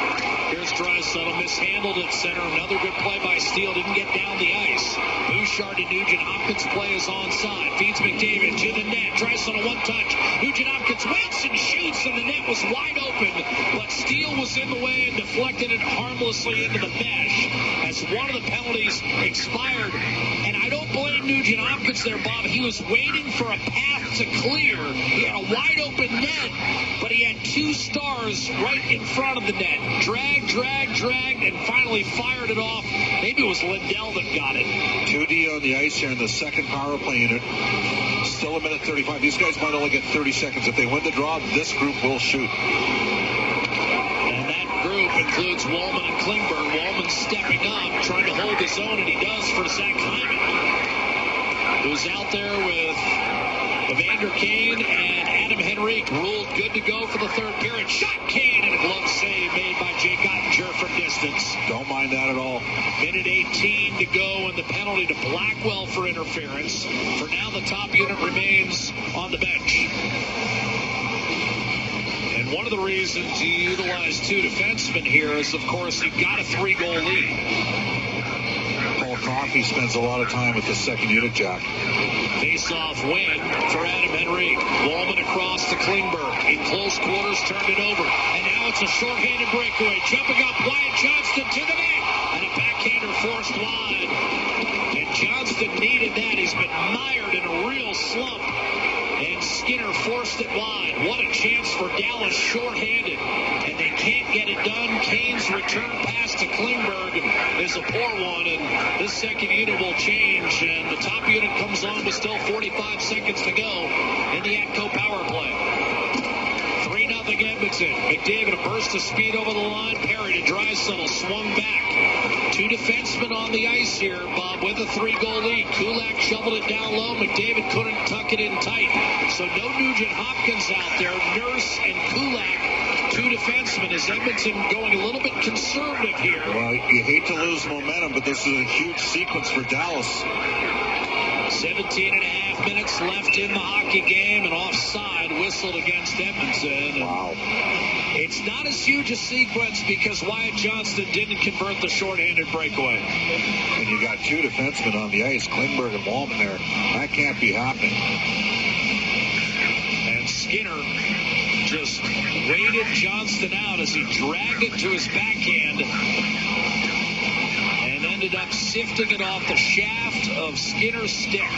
S2: Here's Draisaitl, mishandled at center. Another good play by Steele. Didn't get down the ice. Bouchard and Nugent Hopkins play is onside. Feeds McDavid to the net. Draisaitl one touch. Nugent Hopkins waits and shoots, and the net was wide open. But Steele was in the way and deflected it harmlessly into the mesh as one of the penalties expired. And I don't blame Nugent Hopkins there, Bob. He was waiting for a path to clear. He had a wide open net, but he had 2 stars right in front of the net. Dragged, and finally fired it off. Maybe it was Lindell that got it.
S3: 2D on the ice here in the second power play unit. Still a minute 35. These guys might only get 30 seconds. If they win the draw, this group will shoot.
S2: And that group includes Wallman and Klingberg. Wallman stepping up, trying to hold his own, and he does for Zach Hyman, who's out there with Evander Kane and Adam Henrique. Ruled good to go for the third period. Shot Kane, and a glove save made by Jake Ottinger from distance.
S3: Don't mind that at all.
S2: Minute 18 to go, and the penalty to Blackwell for interference. For now, the top unit remains on the bench. And one of the reasons you utilize 2 defensemen here is, of course, you've got a 3-goal lead.
S3: Paul Coffey spends a lot of time with the second unit, Jack.
S2: Face-off win for Adam Henrique. Wallman across to Klingberg. In close quarters, turned it over. And now it's a short-handed breakaway. Jumping up, Wyatt Johnston to the net. And a backhander forced wide. And Johnston needed that. He's been mired in a real slump. And Skinner forced it wide. What a chance for Dallas, short-handed. And they can't get it done. Kane's return pass to Klingberg is a poor one. And this second unit will change. And the top unit comes on with still 45 seconds to go in the Atco power play. 3-0 2-0 Edmonton. McDavid a burst of speed over the line. Perry to Draisaitl, swung back. 2 defensemen on the ice here, Bob, with a 3-goal lead. Kulak shoveled it down low. McDavid couldn't tuck it in tight. So no Nugent Hopkins out there. Nurse and Kulak, 2 defensemen. Is Edmonton going a little bit conservative here?
S3: Well, you hate to lose momentum, but this is a huge sequence for Dallas.
S2: 17 and a half minutes left in the hockey game, and offside whistled against Edmonton.
S3: Wow.
S2: It's not as huge a sequence because Wyatt Johnston didn't convert the shorthanded breakaway.
S3: And you got 2 defensemen on the ice, Klingberg and Walman there. That can't be happening.
S2: And Skinner just waited Johnston out as he dragged it to his backhand and ended up sifting it off the shaft of Skinner's stick.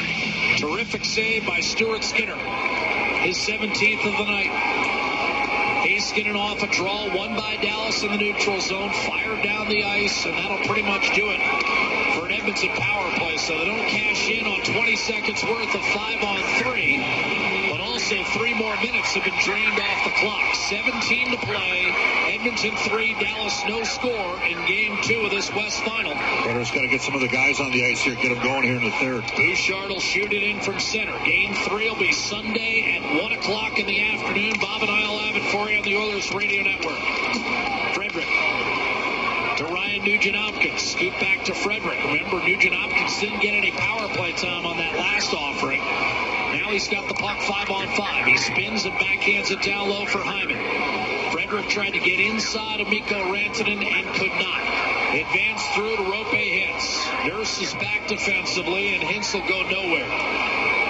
S2: Terrific save by Stuart Skinner. His 17th of the night. Heiskanen off a draw, won by Dallas in the neutral zone, fired down the ice, and that'll pretty much do it for an Edmonton power play. So they don't cash in on 20 seconds worth of 5-on-3, but also 3 more minutes have been drained off the clock. 17 to play. Edmonton 3, Dallas no score in game 2 of this West Final.
S3: Predators got to get some of the guys on the ice here, get them going here in the third.
S2: Bouchard will shoot it in from center. Game 3 will be Sunday at 1 o'clock in the afternoon. Bob and I will have it for you on the Oilers Radio Network. Frederick to Ryan Nugent-Hopkins. Scoop back to Frederick. Remember, Nugent-Hopkins didn't get any power play time on that last offering. Now he's got the puck 5-on-5. He spins and backhands it down low for Hyman. Frederick tried to get inside of Mikko Rantanen and could not. Advanced through to Rope Hintz. Nurse is back defensively, and Hintz will go nowhere.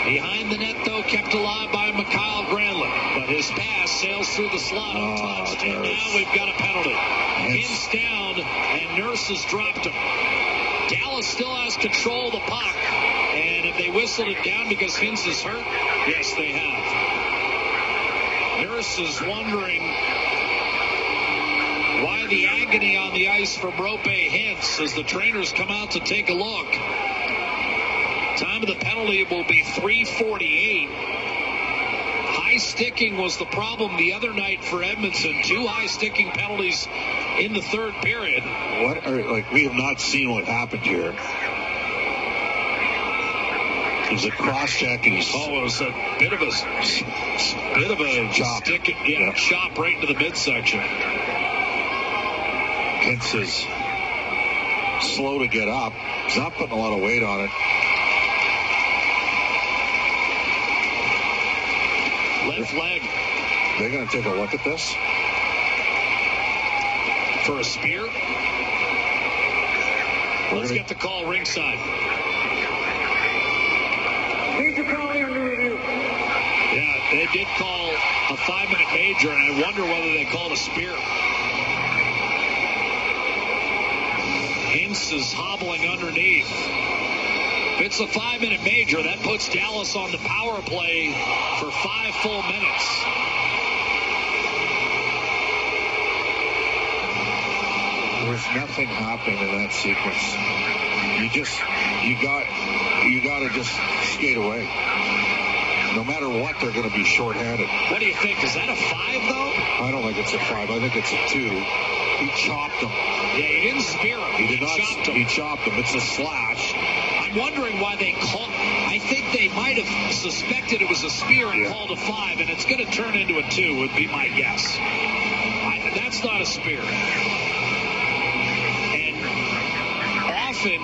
S2: Behind the net, though, kept alive by Mikhail Granlund. But his pass sails through the slot untouched. And now we've got a penalty. Hintz down, and Nurse has dropped him. Dallas still has control of the puck. And if they whistled it down because Hintz is hurt, yes, they have. Nurse is wondering why the agony on the ice from Rope Hintz as the trainers come out to take a look. Time of the penalty will be 3:48. High sticking was the problem the other night for Edmonton. 2 high sticking penalties in the third period.
S3: We have not seen what happened here. It was a cross check, and
S2: it was a bit of a chop. Chop right into the midsection.
S3: Hintz is slow to get up. He's not putting a lot of weight on it.
S2: Left leg.
S3: They're going to take a look at this
S2: for a spear. Let's get the call ringside.
S4: Major penalty under review.
S2: Yeah, they did call a 5-minute major, and I wonder whether they called a spear. Hintz is hobbling underneath. If it's a 5-minute major, that puts Dallas on the power play for 5 full minutes.
S3: There's nothing happening in that sequence. You got to just skate away. No matter what, they're going to be shorthanded.
S2: What do you think? Is that a 5, though?
S3: I don't think it's a 5. I think it's a 2. He chopped him.
S2: Yeah, he didn't spear him.
S3: He did not. He chopped him. It's a slash.
S2: I'm wondering why they called. I think they might have suspected it was a spear and called a 5, and it's going to turn into a 2, would be my guess. That's not a spear. And often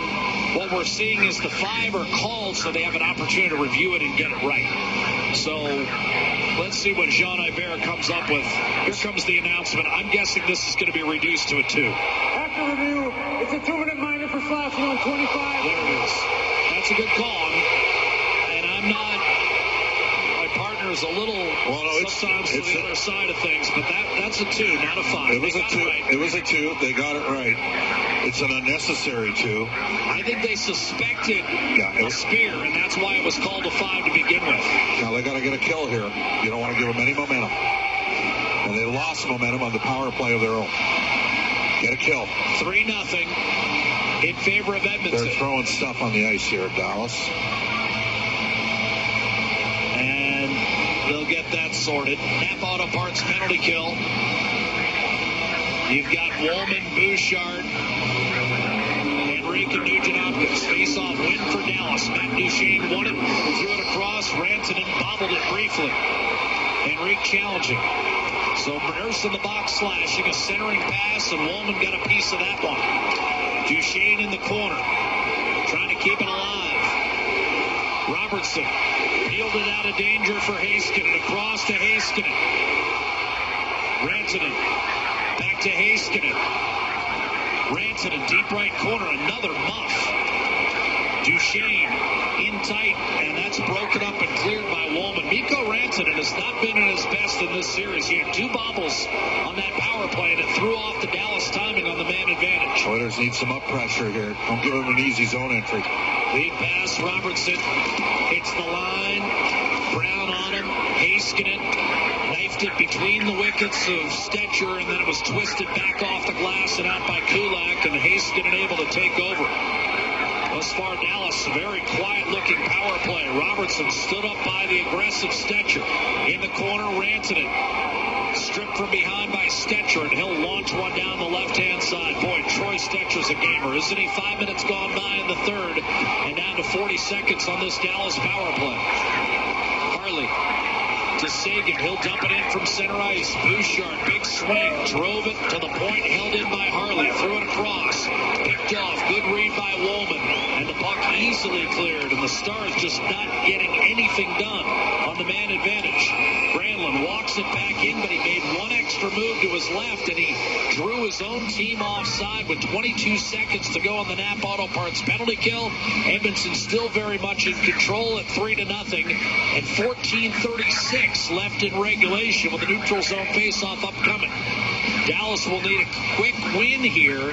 S2: what we're seeing is the 5 are called so they have an opportunity to review it and get it right. So let's see what Jean Ibert comes up with. Here comes the announcement. I'm guessing this is going to be reduced to a 2.
S4: After review, it's a 2-minute minor for slashing on 25.
S2: There it is. That's a good call. And I'm not. My partner is a little sometimes to the other side of things, but that's a 2, not a 5.
S3: It was a 2. It was a 2. They got it right. It's an unnecessary 2.
S2: I think they suspected a spear, and that's why it was called a 5 to begin with.
S3: Now they got to get a kill here. You don't want to give them any momentum. And they lost momentum on the power play of their own. Get a kill.
S2: 3-0 in favor of Edmonton.
S3: They're throwing stuff on the ice here at Dallas.
S2: And they'll get that sorted. Napa Auto Parts penalty kill. You've got Woolman, Bouchard, Henrique, and Nugent-Hopkins. Face-off win for Dallas. Matt Duchesne won it, threw it across. Rantanen bobbled it briefly. Henrique challenging. So Nurse in the box slashing a centering pass, and Woolman got a piece of that one. Duchesne in the corner, trying to keep it alive. Robertson peeled it out of danger for Heiskanen. Across to Heiskanen. Rantanen back to Heiskanen. Rantanen deep right corner, another muff. Duchesne in tight, and that's broken up and cleared by Woolman. Mikko Rantanen has not been at his best in this series. He had 2 bobbles on that power play, and it threw off the Dallas timing on the man advantage.
S3: Oilers need some up pressure here. Don't give him an easy zone entry.
S2: Lead pass, Robertson hits the line. Brown on him. Heiskanen knifed it between the wickets of Stetcher, and then it was twisted back off the glass and out by Kulak, and Heiskanen able to take over. Thus far, Dallas, a very quiet-looking power play. Robertson stood up by the aggressive Stetcher. In the corner, Rantanen stripped from behind by Stetcher, and he'll launch one down the left-hand side. Boy, Troy Stetcher's a gamer, isn't he? 5 minutes gone by in the third, and down to 40 seconds on this Dallas power play. Harley to Sagan. He'll dump it in from center ice. Bouchard, big swing, drove it to the point, held in by Harley, threw it across, picked off, good read by Woolman, and the puck easily cleared, and the Stars just not getting anything done on the man advantage. Granlund walks it back in, but he made one extra move to his left, and he drew his own team offside with 22 seconds to go on the Napa Auto Parts penalty kill. Edmonton still very much in control at 3-0, and 14:36 left in regulation with the neutral zone faceoff upcoming. Dallas will need a quick win here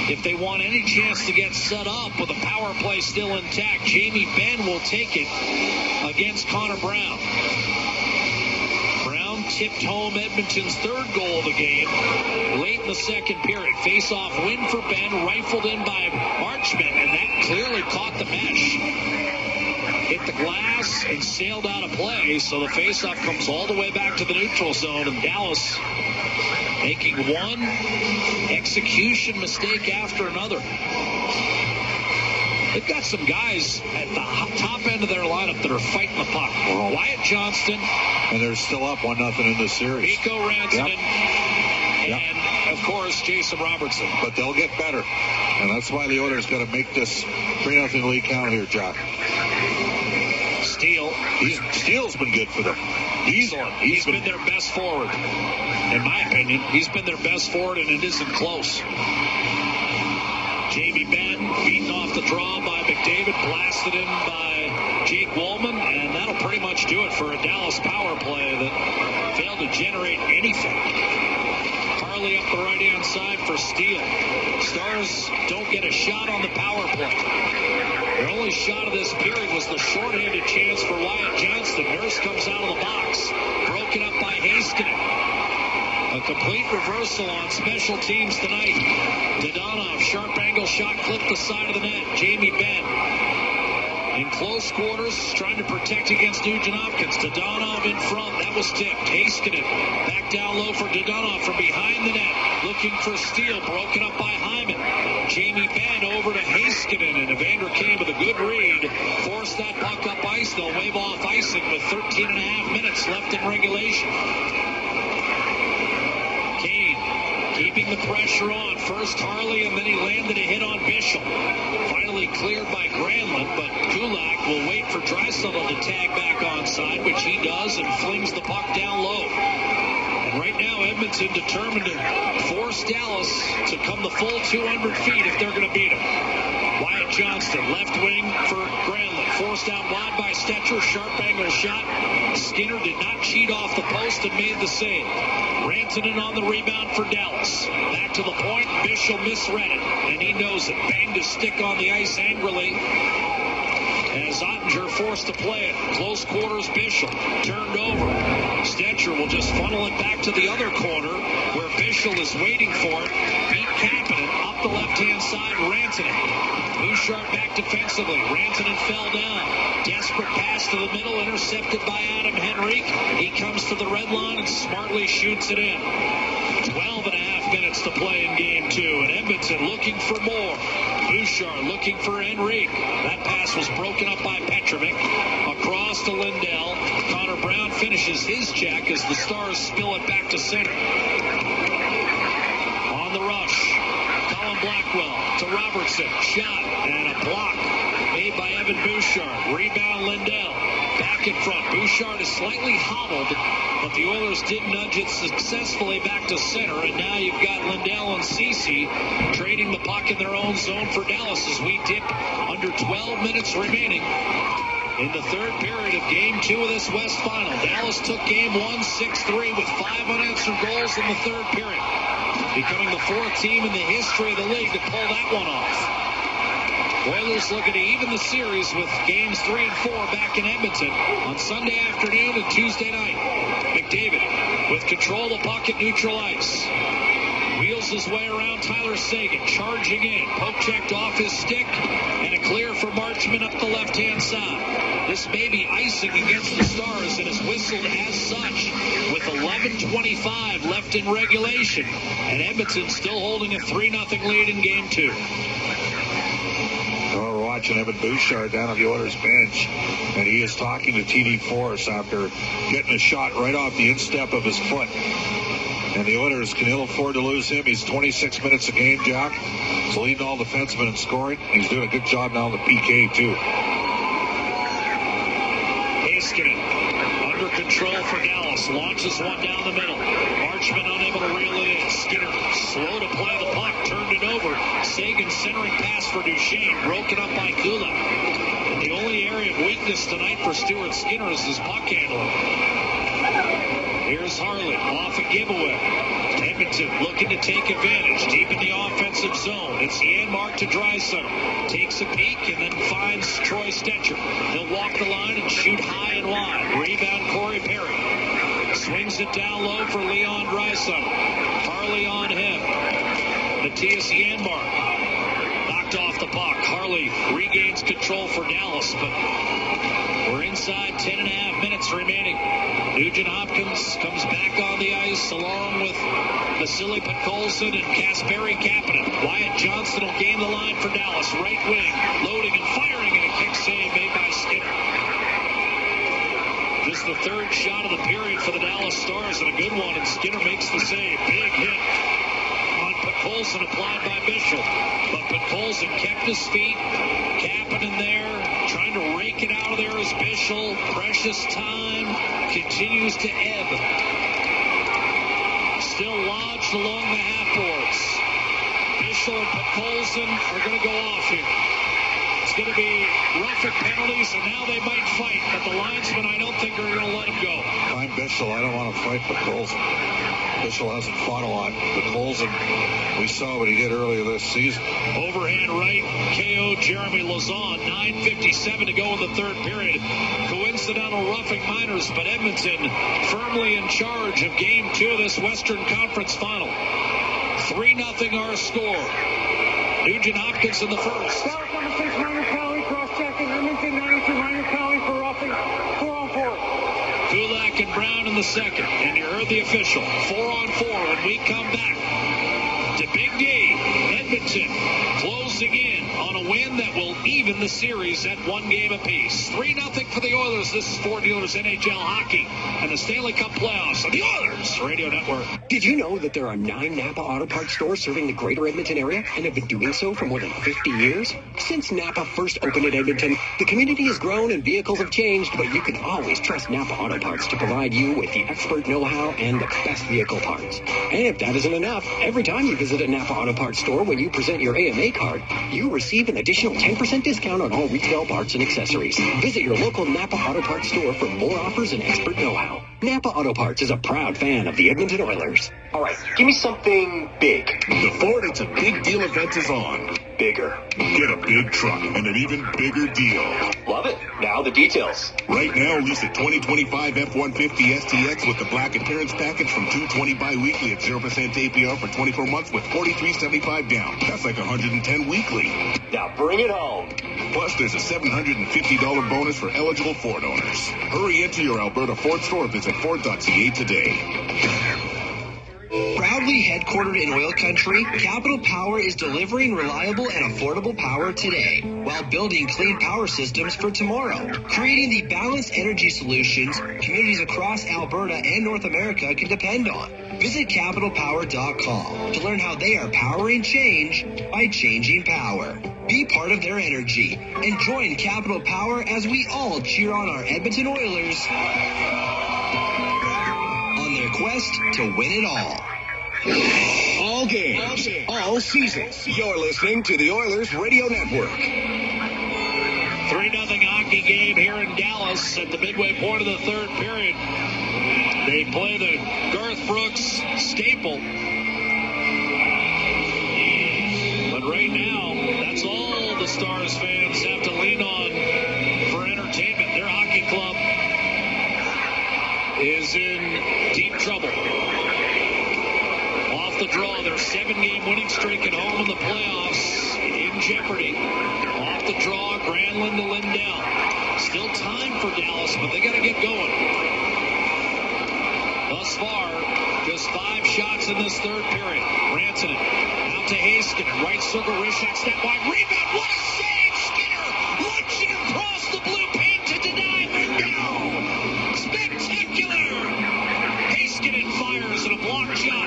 S2: if they want any chance to get set up with the power play still intact. Jamie Benn will take it against Connor Brown. Brown tipped home Edmonton's third goal of the game late in the second period. Face-off win for Benn, rifled in by Marchment, and that clearly caught the mesh. Hit the glass and sailed out of play, so the face-off comes all the way back to the neutral zone, and Dallas making one execution mistake after another. They've got some guys at the top end of their lineup that are fighting the puck. Wyatt Johnston.
S3: And they're still up 1-0 in this series.
S2: Mikko Rantanen.
S3: Yep.
S2: And, of course, Jason Robertson.
S3: But they'll get better. And that's why the Oilers got to make this 3-0 lead count here, Jock. Steele's been good for them.
S2: He's been their best forward. In my opinion, he's been their best forward, and it isn't close. Jamie Benn beaten off the draw by McDavid, blasted in by Jake Woolman, and that'll pretty much do it for a Dallas power play that failed to generate anything. Harley up the right-hand side for Steele. Stars don't get a shot on the power play. Their only shot of this period was the shorthanded chance for Wyatt Johnston. Nurse comes out of the box, broken up by Heiskanen. A complete reversal on special teams tonight. Dadonov, sharp angle shot, clipped the side of the net. Jamie Benn in close quarters, trying to protect against Nugent-Hopkins. Dadonov in front, that was tipped. Heiskanen back down low for Dadonov from behind the net, looking for Steele, broken up by Hyman. Jamie Benn over to Heiskanen, and Evander Kane with a good read forced that puck up ice. They'll wave off icing with 13.5 minutes left in regulation. Kane keeping the pressure on. First Harley, and then he landed a hit on Bishop. Finally cleared by Granlund, but Kulak will wait for Draisaitl to tag back onside, which he does, and flings the puck down low. And right now, Edmonton determined to force Dallas to come the full 200 feet if they're going to beat him. Wyatt Johnston, left wing for Granlund. Forced out wide by Stetcher. Sharp angle shot. Skinner did not cheat off the post and made the save. Rantanen on the rebound for Dallas. Back to the point. Bishop misread it, and he knows it. Banged his stick on the ice angrily as Ottinger forced to play it. Close quarters, Bishop turned over. Stetcher will just funnel it back to the other corner where Bishop is waiting for it. Beat Kapanen up the left-hand side. Rantanen. Bouchard back defensively. Rantanen fell down. Desperate pass to the middle, intercepted by Adam Henrique. He comes to the red line and smartly shoots it in. 12 and a half minutes to play in game 2, and Edmonton looking for more. Bouchard looking for Henrique. That pass was broken up by Petrovic. Across to Lindell. Connor Brown finishes his check as the Stars spill it back to center. On the rush, Colin Blackwell to Robertson. Shot and a block made by Evan Bouchard. Rebound Lindell. Back in front. Bouchard is slightly hobbled, but the Oilers did nudge it successfully back to center, and now you've got Lindell and Ceci trading the puck in their own zone for Dallas as we dip under 12 minutes remaining in the third period of Game 2 of this West Final. Dallas took Game 1 6-3 with 5 unanswered goals in the third period, becoming the 4th team in the history of the league to pull that one off. Oilers looking to even the series with Games 3 and 4 back in Edmonton on Sunday afternoon and Tuesday night. McDavid with control of the puck at neutral ice. Wheels his way around Tyler Seguin, charging in. Poke checked off his stick, and a clear for Marchment up the left-hand side. This may be icing against the Stars and is whistled as such with 11:25 left in regulation. And Edmonton still holding a 3-0 lead in Game 2.
S3: We're watching Evan Bouchard down on the Oilers bench, and he is talking to TD Force after getting a shot right off the instep of his foot. And the Oilers can ill afford to lose him. He's 26 minutes a game, Jack. He's leading all defensemen in scoring. He's doing a good job now on the PK, too.
S2: Heiskanen under control for Dallas. Launches one down the middle. Marchment unable to reel it in. Skinner slow to play the puck. Turned it over. Sagan centering pass for Duchesne. Broken up by Kulak. And the only area of weakness tonight for Stuart Skinner is his puck handling. Here's Harley off a giveaway. Edmonton looking to take advantage deep in the offensive zone. It's Janmark to Draisaitl. Takes a peek and then finds Troy Stetcher. He'll walk the line and shoot high and wide. Rebound Corey Perry. Swings it down low for Leon Draisaitl. Harley on him. Matthias Janmark knocked off the puck. Harley regains control for Dallas, but we're inside 10.5 minutes remaining. Nugent Hopkins comes back on the ice along with Vasily Podkolzin and Kasperi Kapanen. Wyatt Johnston will gain the line for Dallas. Right wing, loading and firing, and a kick save made by Skinner. This is the third shot of the period for the Dallas Stars, and a good one, and Skinner makes the save. Big hit on Podkolzin applied by Bischel. But Podkolzin kept his feet. Kapanen there, trying to rake it out of there as Bischel. Precious time continues to ebb. Still lodged along the half boards. Bischel and Podkolzin are going to go off here. It's going to be roughing penalties, and now they might fight. But the linesmen, I don't think, are going to let him go.
S3: I'm Bischel. I don't want to fight Podkolzin. Bischel hasn't fought a lot. Podkolzin, we saw what he did earlier this season.
S2: Overhand right, KO Jeremy Lauzon. 9:57 to go in the third period. Coincidental roughing minors, but Edmonton firmly in charge of Game 2 of this Western Conference Final. 3-0 our score. Nugent Hopkins in the first.
S4: Dallas number 6, minor penalty, cross-checking. Edmonton 92, minor penalty for roughing. 4-on-4.
S2: Kulak and Brown in the second. And you heard the official. 4-on-4 when we come back to Big D. Edmonton closing in on a win that will even the series at 1 game apiece. 3-0 for the Oilers. This is Ford Dealers NHL Hockey and the Stanley Cup Playoffs on the Oilers Radio Network.
S5: Did you know that there are 9 Napa Auto Parts stores serving the greater Edmonton area and have been doing so for more than 50 years? Since Napa first opened in Edmonton, the community has grown and vehicles have changed, but you can always trust Napa Auto Parts to provide you with the expert know-how and the best vehicle parts. And if that isn't enough, every time you visit a Napa Auto Parts store when you present your AMA card, you receive an additional 10% discount on all retail parts and accessories. Visit your local Napa Auto Parts store for more offers and expert know-how. Napa Auto Parts is a proud fan of the Edmonton Oilers. All right, give me something big.
S14: The Ford It's a Big Deal event is on.
S5: Bigger.
S14: Get a big truck and an even bigger deal.
S5: Love it. Now the details.
S14: Right now, lease a 2025 F-150 STX with the black appearance package from $220 bi-weekly at 0% APR for 24 months with $43.75 down. That's like $110 weekly.
S5: Now bring it home.
S14: Plus, there's a $750 bonus for eligible Ford owners. Hurry into your Alberta Ford store. Visit Ford.ca today.
S15: Proudly headquartered in oil country, Capital Power is delivering reliable and affordable power today while building clean power systems for tomorrow. Creating the balanced energy solutions communities across Alberta and North America can depend on. Visit capitalpower.com to learn how they are powering change by changing power. Be part of their energy and join Capital Power as we all cheer on our Edmonton Oilers on their quest to win it all.
S8: All games, all seasons. You're listening to the Oilers Radio Network.
S2: 3-0 hockey game here in Dallas at the midway point of the third period. They play the Garth Brooks staple. But right now, that's all the Stars fans have to lean on for entertainment. Their hockey club is in deep trouble. Off the draw, their 7-game winning streak at home in the playoffs in jeopardy. Off the draw, Granlund to Lindell. Still time for Dallas, but they got to get going. Thus far, just 5 shots in this third period. Rantanen out to Heiskanen. Right circle, wrist shot, step wide. Rebound, what a save! Skinner launching across the blue paint to deny Lindell. Spectacular! Heiskanen fires and a block shot.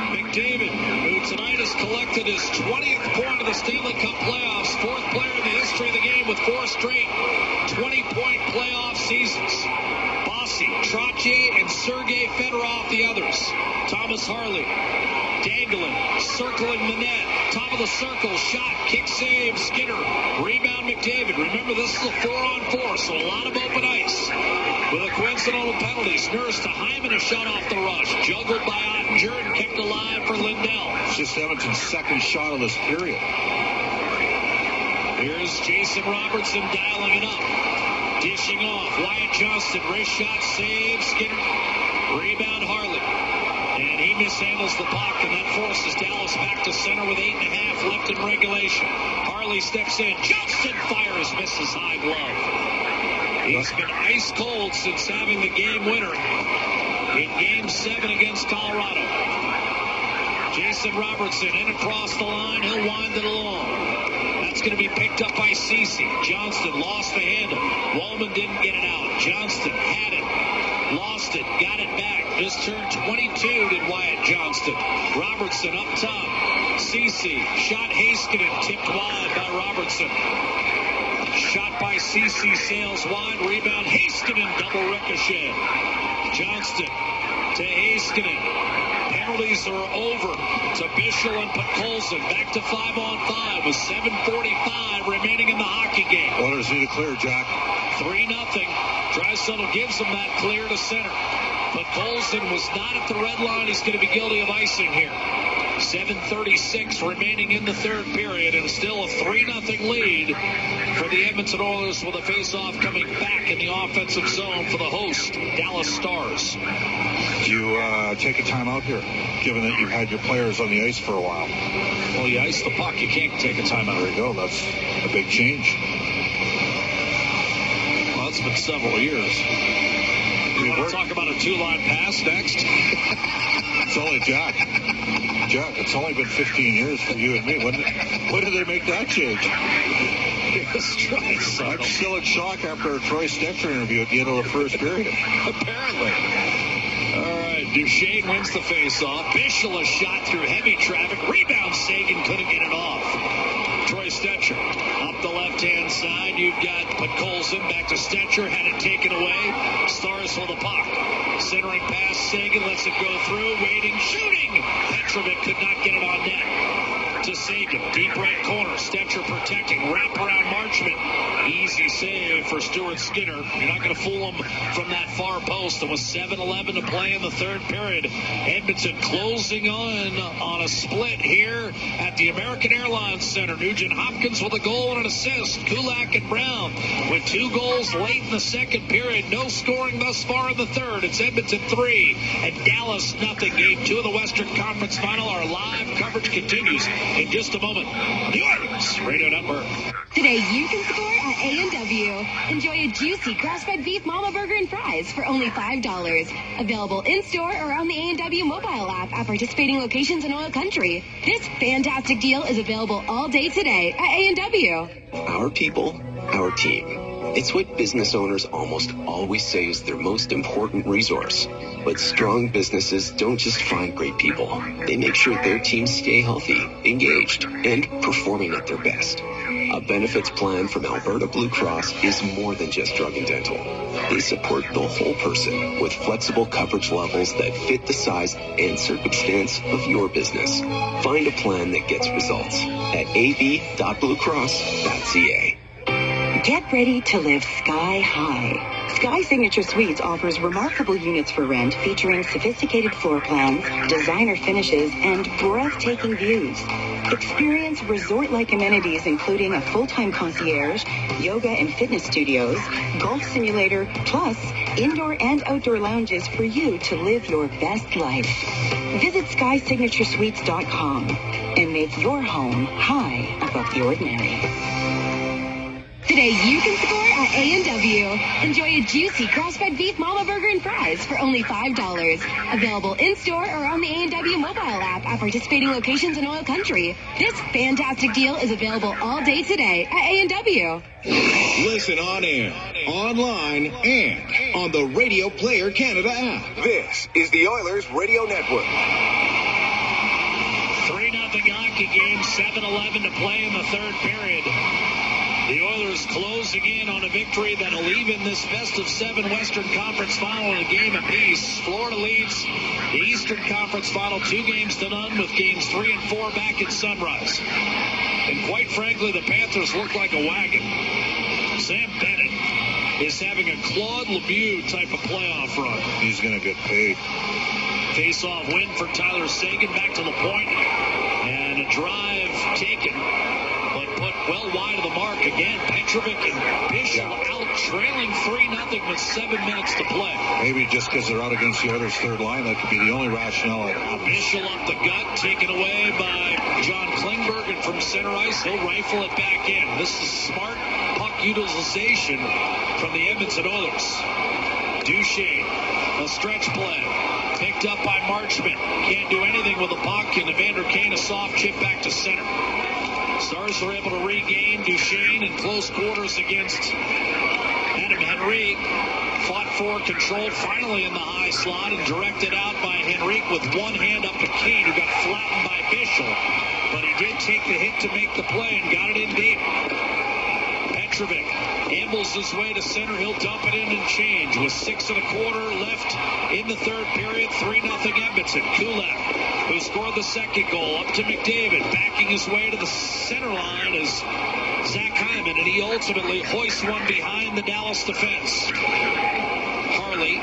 S2: McDavid, who tonight has collected his 20th point of the Stanley Cup playoffs, 4th player in the history of the game with 4 straight 20-point playoff seasons. Bossy, Trottier, and Sergei Fedorov the others. Thomas Harley, dangling, circling the net, top of the circle, shot, kick save, Skinner, rebound McDavid. Remember, this is a 4-on-4, so a lot of open ice. With a coincidental penalty, Nurse to Hyman, a shot off the rush, juggled by Ottinger and kept alive for Lindell.
S3: It's just Edmonton's second shot of this period.
S2: Here's Jason Robertson dialing it up. Dishing off. Wyatt Johnston, wrist shot, save, Skinner. Rebound, Harley. And he mishandles the puck, and that forces Dallas back to center with 8.5 left in regulation. Harley steps in. Johnston fires, misses high glove. He's been ice cold since having the game winner in Game 7 against Colorado. Jason Robertson in across the line. He'll wind it along. That's going to be picked up by Ceci. Johnston lost the handle. Wallman didn't get it out. Johnston had it. Lost it. Got it back. Just turned 22 did Wyatt Johnston. Robertson up top. Ceci. Shot Heiskanen. Tipped wide by Robertson. Shot by Ceci. Sails wide. Rebound. Heiskanen. Double ricochet. Johnston to Heiskanen. Penalties are over to Bischel and Podkolzin. Back to 5-on-5 with 7:45 remaining in the hockey game.
S3: Oilers need a clear, Jack.
S2: 3-0. Draisaitl gives them that clear to center. Podkolzin was not at the red line. He's going to be guilty of icing here. 7:36 remaining in the third period, and still a 3-0 lead for the Edmonton Oilers with a face-off coming back in the offensive zone for the host, Dallas Stars.
S3: Do you take a timeout here, given that you've had your players on the ice for a while?
S2: Well, you ice the puck, you can't take a timeout.
S3: There you go. That's a big change.
S2: Well, it's been several years. You want to talk about a 2-line pass next?
S3: It's only Jack. Jack, it's only been 15 years for you and me. When did they make that change? I'm still in shock after a Troy Stetcher interview at the end of the first period.
S2: Apparently. All right, Duchesne wins the face-off. Bischel a shot through heavy traffic. Rebound, Sagan couldn't get it off. Troy Stetcher up the left-hand side. You've got Podkolzin back to Stetcher. Had it taken away. Stars for the puck. Centering pass. Sagan lets it go through. Waiting. Shooting. Petrovic could not get it on net. To Seguin, deep right corner. Stetcher protecting. Wraparound Marchment. Easy save for Stuart Skinner. You're not going to fool him from that far post. And with 7:11 to play in the third period, Edmonton closing on a split here at the American Airlines Center. Nugent Hopkins with a goal and an assist. Kulak and Brown with 2 goals late in the second period. No scoring thus far in the third. It's Edmonton 3 and Dallas nothing. Game 2 of the Western Conference Final. Our live coverage continues in just a moment. The Oilers Radio Network.
S1: Today you can score at A&W. Enjoy a juicy grass-fed beef mama burger and fries for only $5. Available in-store or on the A&W mobile app at participating locations in Oil Country. This fantastic deal is available all day today at A&W.
S5: Our people, our team. It's what business owners almost always say is their most important resource. But strong businesses don't just find great people. They make sure their teams stay healthy, engaged, and performing at their best. A benefits plan from Alberta Blue Cross is more than just drug and dental. They support the whole person with flexible coverage levels that fit the size and circumstance of your business. Find a plan that gets results at av.bluecross.ca.
S16: Get ready to live sky high. Sky Signature Suites offers remarkable units for rent featuring sophisticated floor plans, designer finishes, and breathtaking views. Experience resort-like amenities including a full-time concierge, yoga and fitness studios, golf simulator, plus indoor and outdoor lounges for you to live your best life. Visit SkySignatureSuites.com and make your home high above the ordinary.
S1: Today you can score at A&W. Enjoy a juicy grass-fed beef mama burger and fries for only $5. Available in-store or on the A&W mobile app at participating locations in Oil Country. This fantastic deal is available all day today at A&W.
S14: Listen on air, online, and on the Radio Player Canada app.
S7: This is the Oilers Radio Network.
S2: 3-0 hockey game, 7:11 to play in the third period. The Oilers closing in on a victory that'll even this best-of-7 Western Conference Final in a game apiece. Florida leads the Eastern Conference Final 2-0 with games 3 and 4 back at Sunrise. And quite frankly, the Panthers look like a wagon. Sam Bennett is having a Claude Lemieux type of playoff run.
S3: He's going to get paid.
S2: Face-off win for Tyler Seguin back to the point. And a drive taken, but put well wide of the mark again. Petrovic and Bishop out trailing 3-0 with 7 minutes to play.
S3: Maybe just because they're out against the other's third line, that could be the only rationale.
S2: Bishop up the gut, taken away by John Klingberg, and from center ice, he'll rifle it back in. This is smart puck utilization from the Edmonton Oilers. Duchesne, a stretch play. Picked up by Marchment. Can't do anything with the puck, and Evander Kane a soft chip back to center. Stars are able to regain Duchesne in close quarters against Adam Henrique. Fought for, controlled, finally in the high slot, and directed out by Henrique with one hand up to Kane, who got flattened by Bishop. But he did take the hit to make the play and got it in deep. Petrovic ambles his way to center. He'll dump it in and change with 6 1/4 left in the third period. 3-0 Edmonton. Kulak, who scored the second goal, up to McDavid, backing his way to the center line is Zach Hyman, and he ultimately hoists one behind the Dallas defense. Harley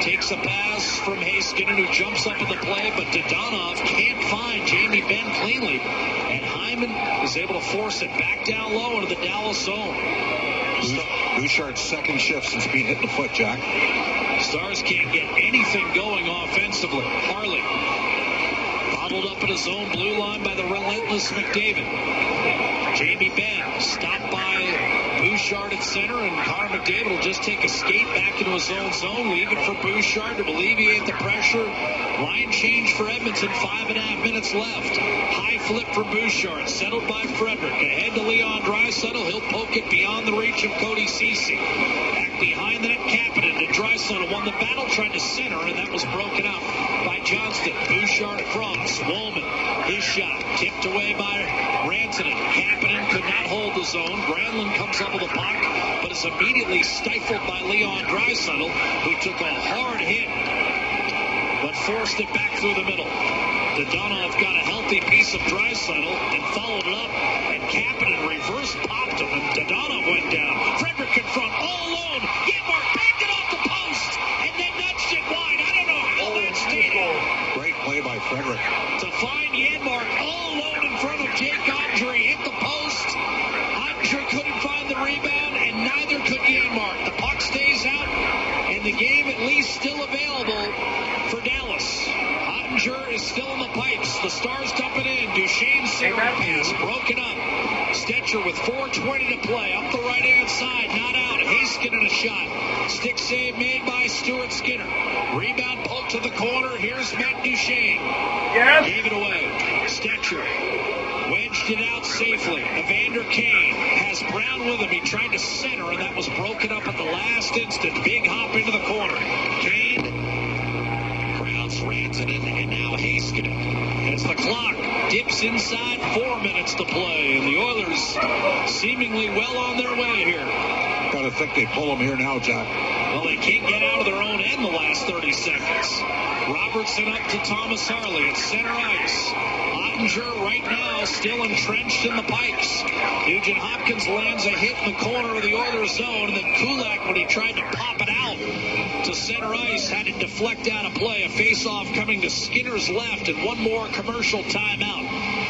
S2: takes a pass from Heiskanen, who jumps up in the play, but Dadonov can't find Jamie Benn cleanly, and Hyman is able to force it back down low into the Dallas zone.
S3: Bouchard's second shift since being hit in the foot, Jack.
S2: Stars can't get anything going offensively. Harley bottled up in his own blue line by the relentless McDavid. Jamie Benn stopped by Bouchard at center, and Connor McDavid will just take a skate back into his own zone, leave it for Bouchard to alleviate the pressure. Line change for Edmonton, 5.5 minutes left. High flip for Bouchard, settled by Frederick. Ahead to Leon Draisaitl, he'll poke it beyond the reach of Cody Ceci. Back behind the net, Kapanen to Draisaitl, won the battle, tried to center, and that was broken up by Johnston. Bouchard across, Woolman, his shot, tipped away by Rantanen. Kapanen could not hold the zone. Granlund comes up with the puck, but is immediately stifled by Leon Draisaitl, who took a hard hit, but forced it back through the middle. Dadonov got a help filthy piece of Draisaitl and followed it up, and Kapanen reverse popped him, and Dadonov went down. Frederick in front, all alone. Janmark backed it off the post, and then nudged it wide. I don't know how that stayed out.
S3: Great play by Frederick.
S2: To find Janmark all alone in front of Jake Ottinger, hit the post. Ottinger couldn't find the rebound, and neither could Janmark. The puck stays out, and the game at least still available for Dallas. Ottinger is still in the pipes. The Stars dump it in. Duchesne center pass broken up. Stetcher with 4:20 to play. Up the right-hand side. Not out. Heiskanen a shot. Stick save made by Stuart Skinner. Rebound poked to the corner. Here's Matt Duchesne.
S4: Yes.
S2: Gave it away. Stetcher wedged it out safely. Evander Kane has Brown with him. He tried to center, and that was broken up at the last instant. Big hop into the corner. Kane rans it in, and now Heiskanen. As the clock dips inside 4 minutes to play, and the Oilers seemingly well on their way here.
S3: Gotta think they pull them here now, Jack.
S2: Well, they can't get out of their own end the last 30 seconds. Robertson up to Thomas Harley at center ice. Ottinger right now still entrenched in the pipes. Nugent Hopkins lands a hit in the corner of the Oilers zone, and then Kulak, when he tried to pop it out to center ice, had to deflect out of play. A face-off coming to Skinner's left, and one more commercial timeout.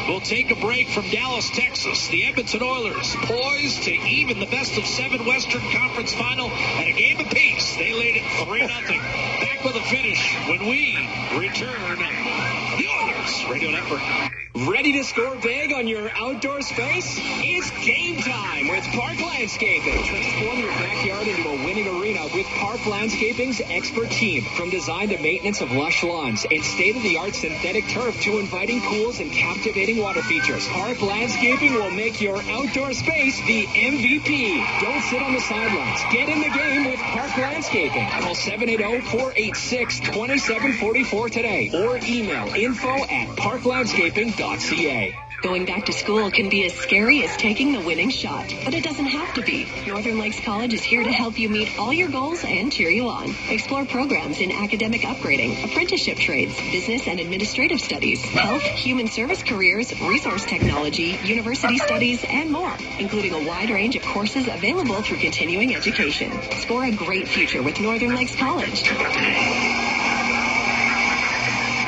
S2: We'll take a break from Dallas, Texas. The Edmonton Oilers poised to even the best-of-7 Western Conference final at a game apiece. They laid it 3-0. Back with a finish when we return. The Oilers Radio Network.
S6: Ready to score big on your outdoor space? It's game time with Park Landscaping. Transform your backyard into a winning arena with Park Landscaping's expert team. From design to maintenance of lush lawns and state-of-the-art synthetic turf to inviting pools and captivating water features, Park Landscaping will make your outdoor space the MVP. Don't sit on the sidelines. Get in the game with Park Landscaping. Call 780-486-2744 today or email info@parklandscaping.ca.
S17: Going back to school can be as scary as taking the winning shot, but it doesn't have to be. Northern Lakes College is here to help you meet all your goals and cheer you on. Explore programs in academic upgrading, apprenticeship trades, business and administrative studies, health, human service careers, resource technology, university studies, and more, including a wide range of courses available through continuing education. Score a great future with Northern Lakes College.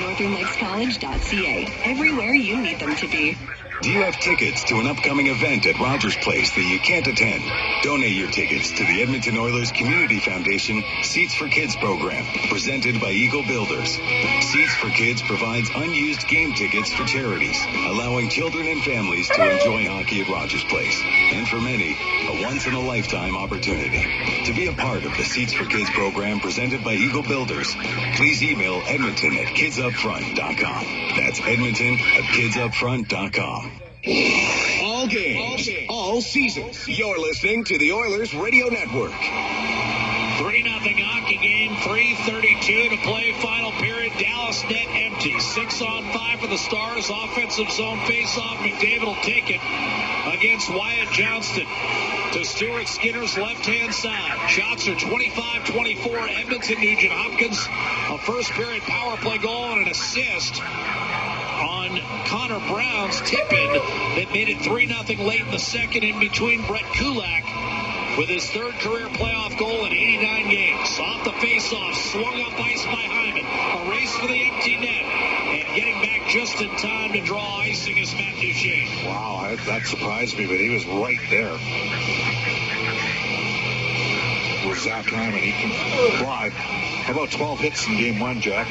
S17: NorthernLakesCollege.ca. Everywhere you need them to be.
S18: Do you have tickets to an upcoming event at Rogers Place that you can't attend? Donate your tickets to the Edmonton Oilers Community Foundation Seats for Kids program, presented by Eagle Builders. Seats for Kids provides unused game tickets for charities, allowing children and families to enjoy hockey at Rogers Place. And for many, a once-in-a-lifetime opportunity. To be a part of the Seats for Kids program presented by Eagle Builders, please email Edmonton@kidsupfront.com. That's Edmonton@kidsupfront.com.
S8: All games, all season. You're listening to the Oilers Radio Network.
S2: 3-0 hockey game, 3:32 to play, final period. Dallas net empty. 6-on-5 for the Stars. Offensive zone face-off. McDavid will take it against Wyatt Johnston to Stuart Skinner's left-hand side. Shots are 25-24. Edmonton. Nugent Hopkins, a first-period power play goal and an assist on Connor Brown's tip-in that made it 3-0 late in the second, in between Brett Kulak with his third career playoff goal in 89 games. Off the face-off, swung up ice by Hyman. A race for the empty net. And getting back just in time to draw icing is Matt Duchesne.
S3: Wow, that surprised me, but he was right there. With Zach Hyman, he can fly. How about 12 hits in game one, Jack?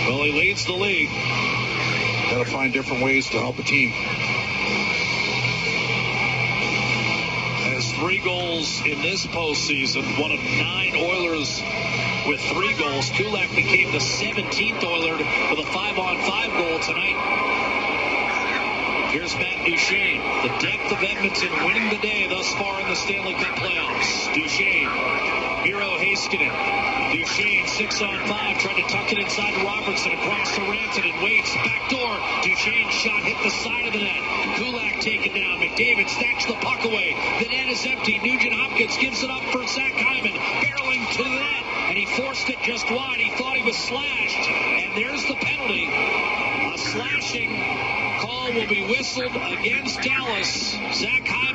S2: Well, he leads the league.
S3: Got to find different ways to help a team.
S2: Has 3 goals in this postseason, one of 9 Oilers with 3 goals. Kulak became the 17th Oiler with a 5-on-5 goal tonight. Here's Matt Duchesne. The depth of Edmonton winning the day thus far in the Stanley Cup playoffs. Duchesne, Miro Heiskanen. Duchesne, 6-on-5, tried to tuck it inside to Robertson, across to Rantanen, waits, backdoor. Duchesne's shot hit the side of the net. Kulak taken down. McDavid snatched the puck away. The net is empty. Nugent Hopkins gives it up for Zach Hyman, barreling to the net, and he forced it just wide. He thought he was slashed, and there's the penalty. A slashing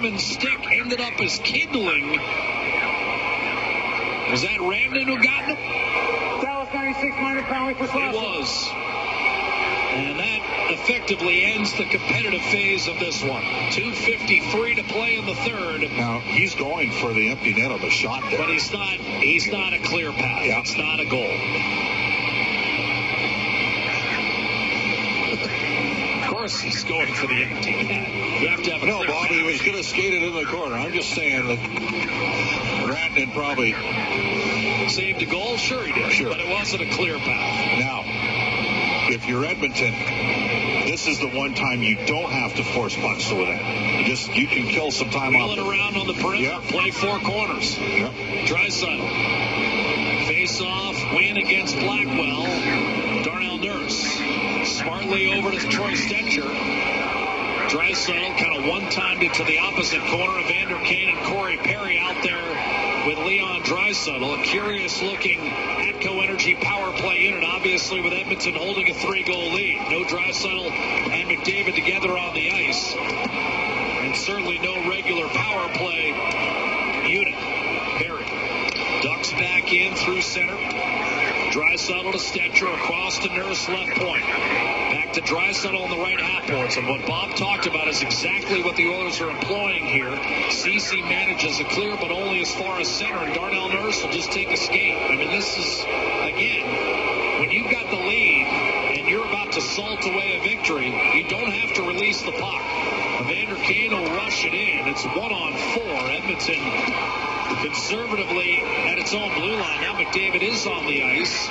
S2: Hyman's stick ended up as kindling. Was that Randon who got him?
S4: Dallas 96 minor penalty for slashing.
S2: It was. And that effectively ends the competitive phase of this one. 2:53 to play in the third.
S3: Now, he's going for the empty net on the shot there.
S2: But he's not a clear path.
S3: Yeah.
S2: It's not a goal. Of course he's going for the empty net. You have to have a
S3: no,
S2: clear
S3: Bob,
S2: path.
S3: he was going to skate it in the corner. I'm just saying that Randon probably
S2: saved a goal. Sure he did.
S3: Sure.
S2: But it wasn't a clear path.
S3: Now, if you're Edmonton, this is the one time you don't have to force pucks to it. You can kill some time off.
S2: Wheel it around on the perimeter.
S3: Yep.
S2: Play four corners.
S3: Yep.
S2: Draisaitl. Face off. Win against Blackwell. Darnell Nurse. Smartly over to Troy Stetcher. Draisaitl kind of one-timed it to the opposite corner. Evander Kane and Corey Perry out there with Leon Draisaitl. A curious-looking ATCO Energy power play unit, obviously with Edmonton holding a 3-goal lead. No Draisaitl and McDavid together on the ice. And certainly no regular power play unit. Perry ducks back in through center. Draisaitl to Stetcher, across to Nurse, left point. Back to Draisaitl on the right half boards. And what Bob talked about is exactly what the Oilers are employing here. CC manages a clear, but only as far as center. And Darnell Nurse will just take a skate. I mean, this is, again, when you've got the lead and you're about to salt away a victory, you don't have to release the puck. Evander Kane will rush it in. It's 1-on-4. Edmonton conservatively at its own blue line. Now McDavid is on the ice.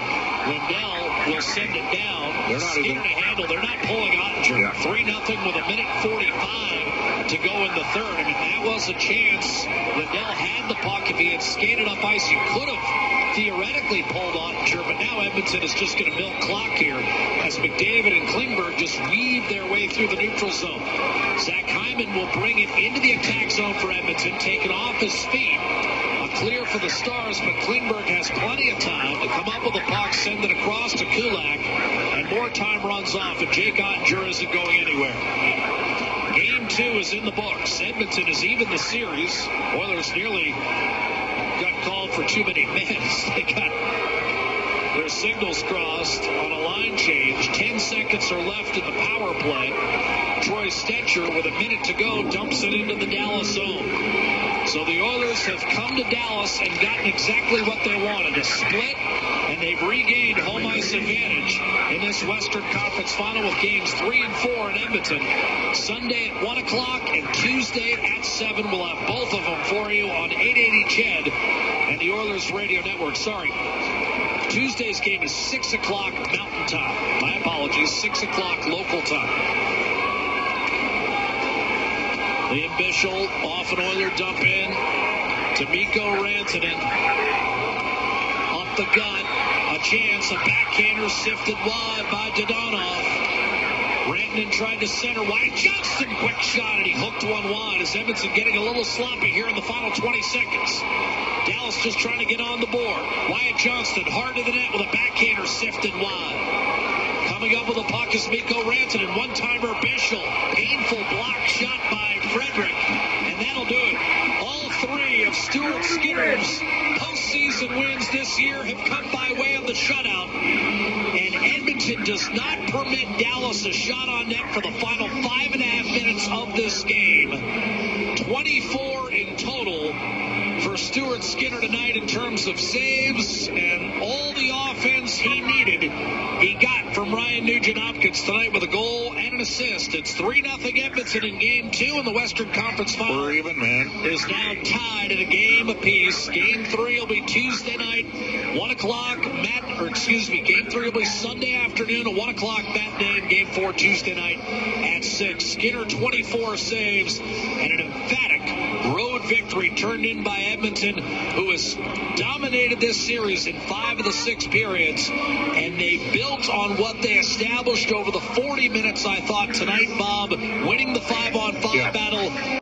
S2: Lindell will send it down.
S3: They're not
S2: Skinner to handle. They're not pulling Ottinger.
S3: Yeah.
S2: 3-0 with 1:45 to go in the third. I mean, that was a chance. Lindell had the puck. If he had skated up ice, he could have theoretically pulled Ottinger, but now Edmonton is just going to milk clock here as McDavid and Klingberg just weave their way through the neutral zone. Zach Hyman will bring it into the attack zone for Edmonton, taken off his feet. A clear for the Stars, but Klingberg has plenty of time to come up with the puck, send it across to Kulak, and more time runs off, and Jake Ottinger isn't going anywhere. Game 2 is in the books. Edmonton has evened the series. Oilers nearly got called for too many minutes. They got their signals crossed on a line change. 10 seconds are left in the power play. Troy Stetcher, with a minute to go, dumps it into the Dallas zone. So the Oilers have come to Dallas and gotten exactly what they wanted, a split, and they've regained home ice advantage in this Western Conference Final with games 3 and 4 in Edmonton. Sunday at 1 o'clock and Tuesday at 7. We'll have both of them for you on 880 CHED and the Oilers Radio Network. Sorry. Tuesday's game is 6 o'clock Mountain Time. My apologies, 6 o'clock local time. Liam Bichel off an Oiler dump in to Mikko Rantanen. Up the gut, a chance, a backhander sifted wide by Dodonov. Rantanen tried to center. Wyatt Johnston, quick shot, and he hooked one wide as Edmonton getting a little sloppy here in the final 20 seconds. Dallas just trying to get on the board. Wyatt Johnston hard to the net with a backhander sifted wide. Coming up with a puck is Mikko Rantanen. One-timer Bichel. Painful block shot by Frederick. And that'll do it. All 3 of Stuart Skinner's postseason wins this year have come by way of the shutout. And Edmonton does not permit Dallas a shot on net for the final 5.5 minutes of this game. 24 in total for Stuart Skinner tonight in terms of saves, and all the offense he needed, he got from Ryan Nugent-Hopkins tonight with a goal and an assist. It's 3-0 Edmonton in Game 2 in the Western Conference Final.
S3: We're even, man.
S2: Is now tied at a game apiece. Game 3 will be Tuesday night, 1 o'clock. Game 3 will be Sunday afternoon at 1 o'clock matinee, and Game 4 Tuesday night at 6. Skinner 24 saves and an emphatic road victory turned in by Edmonton, who has dominated this series in 5 of the 6 periods, and they built on what they established over the 40 minutes, I thought, tonight, Bob, winning the 5-on-5 battle.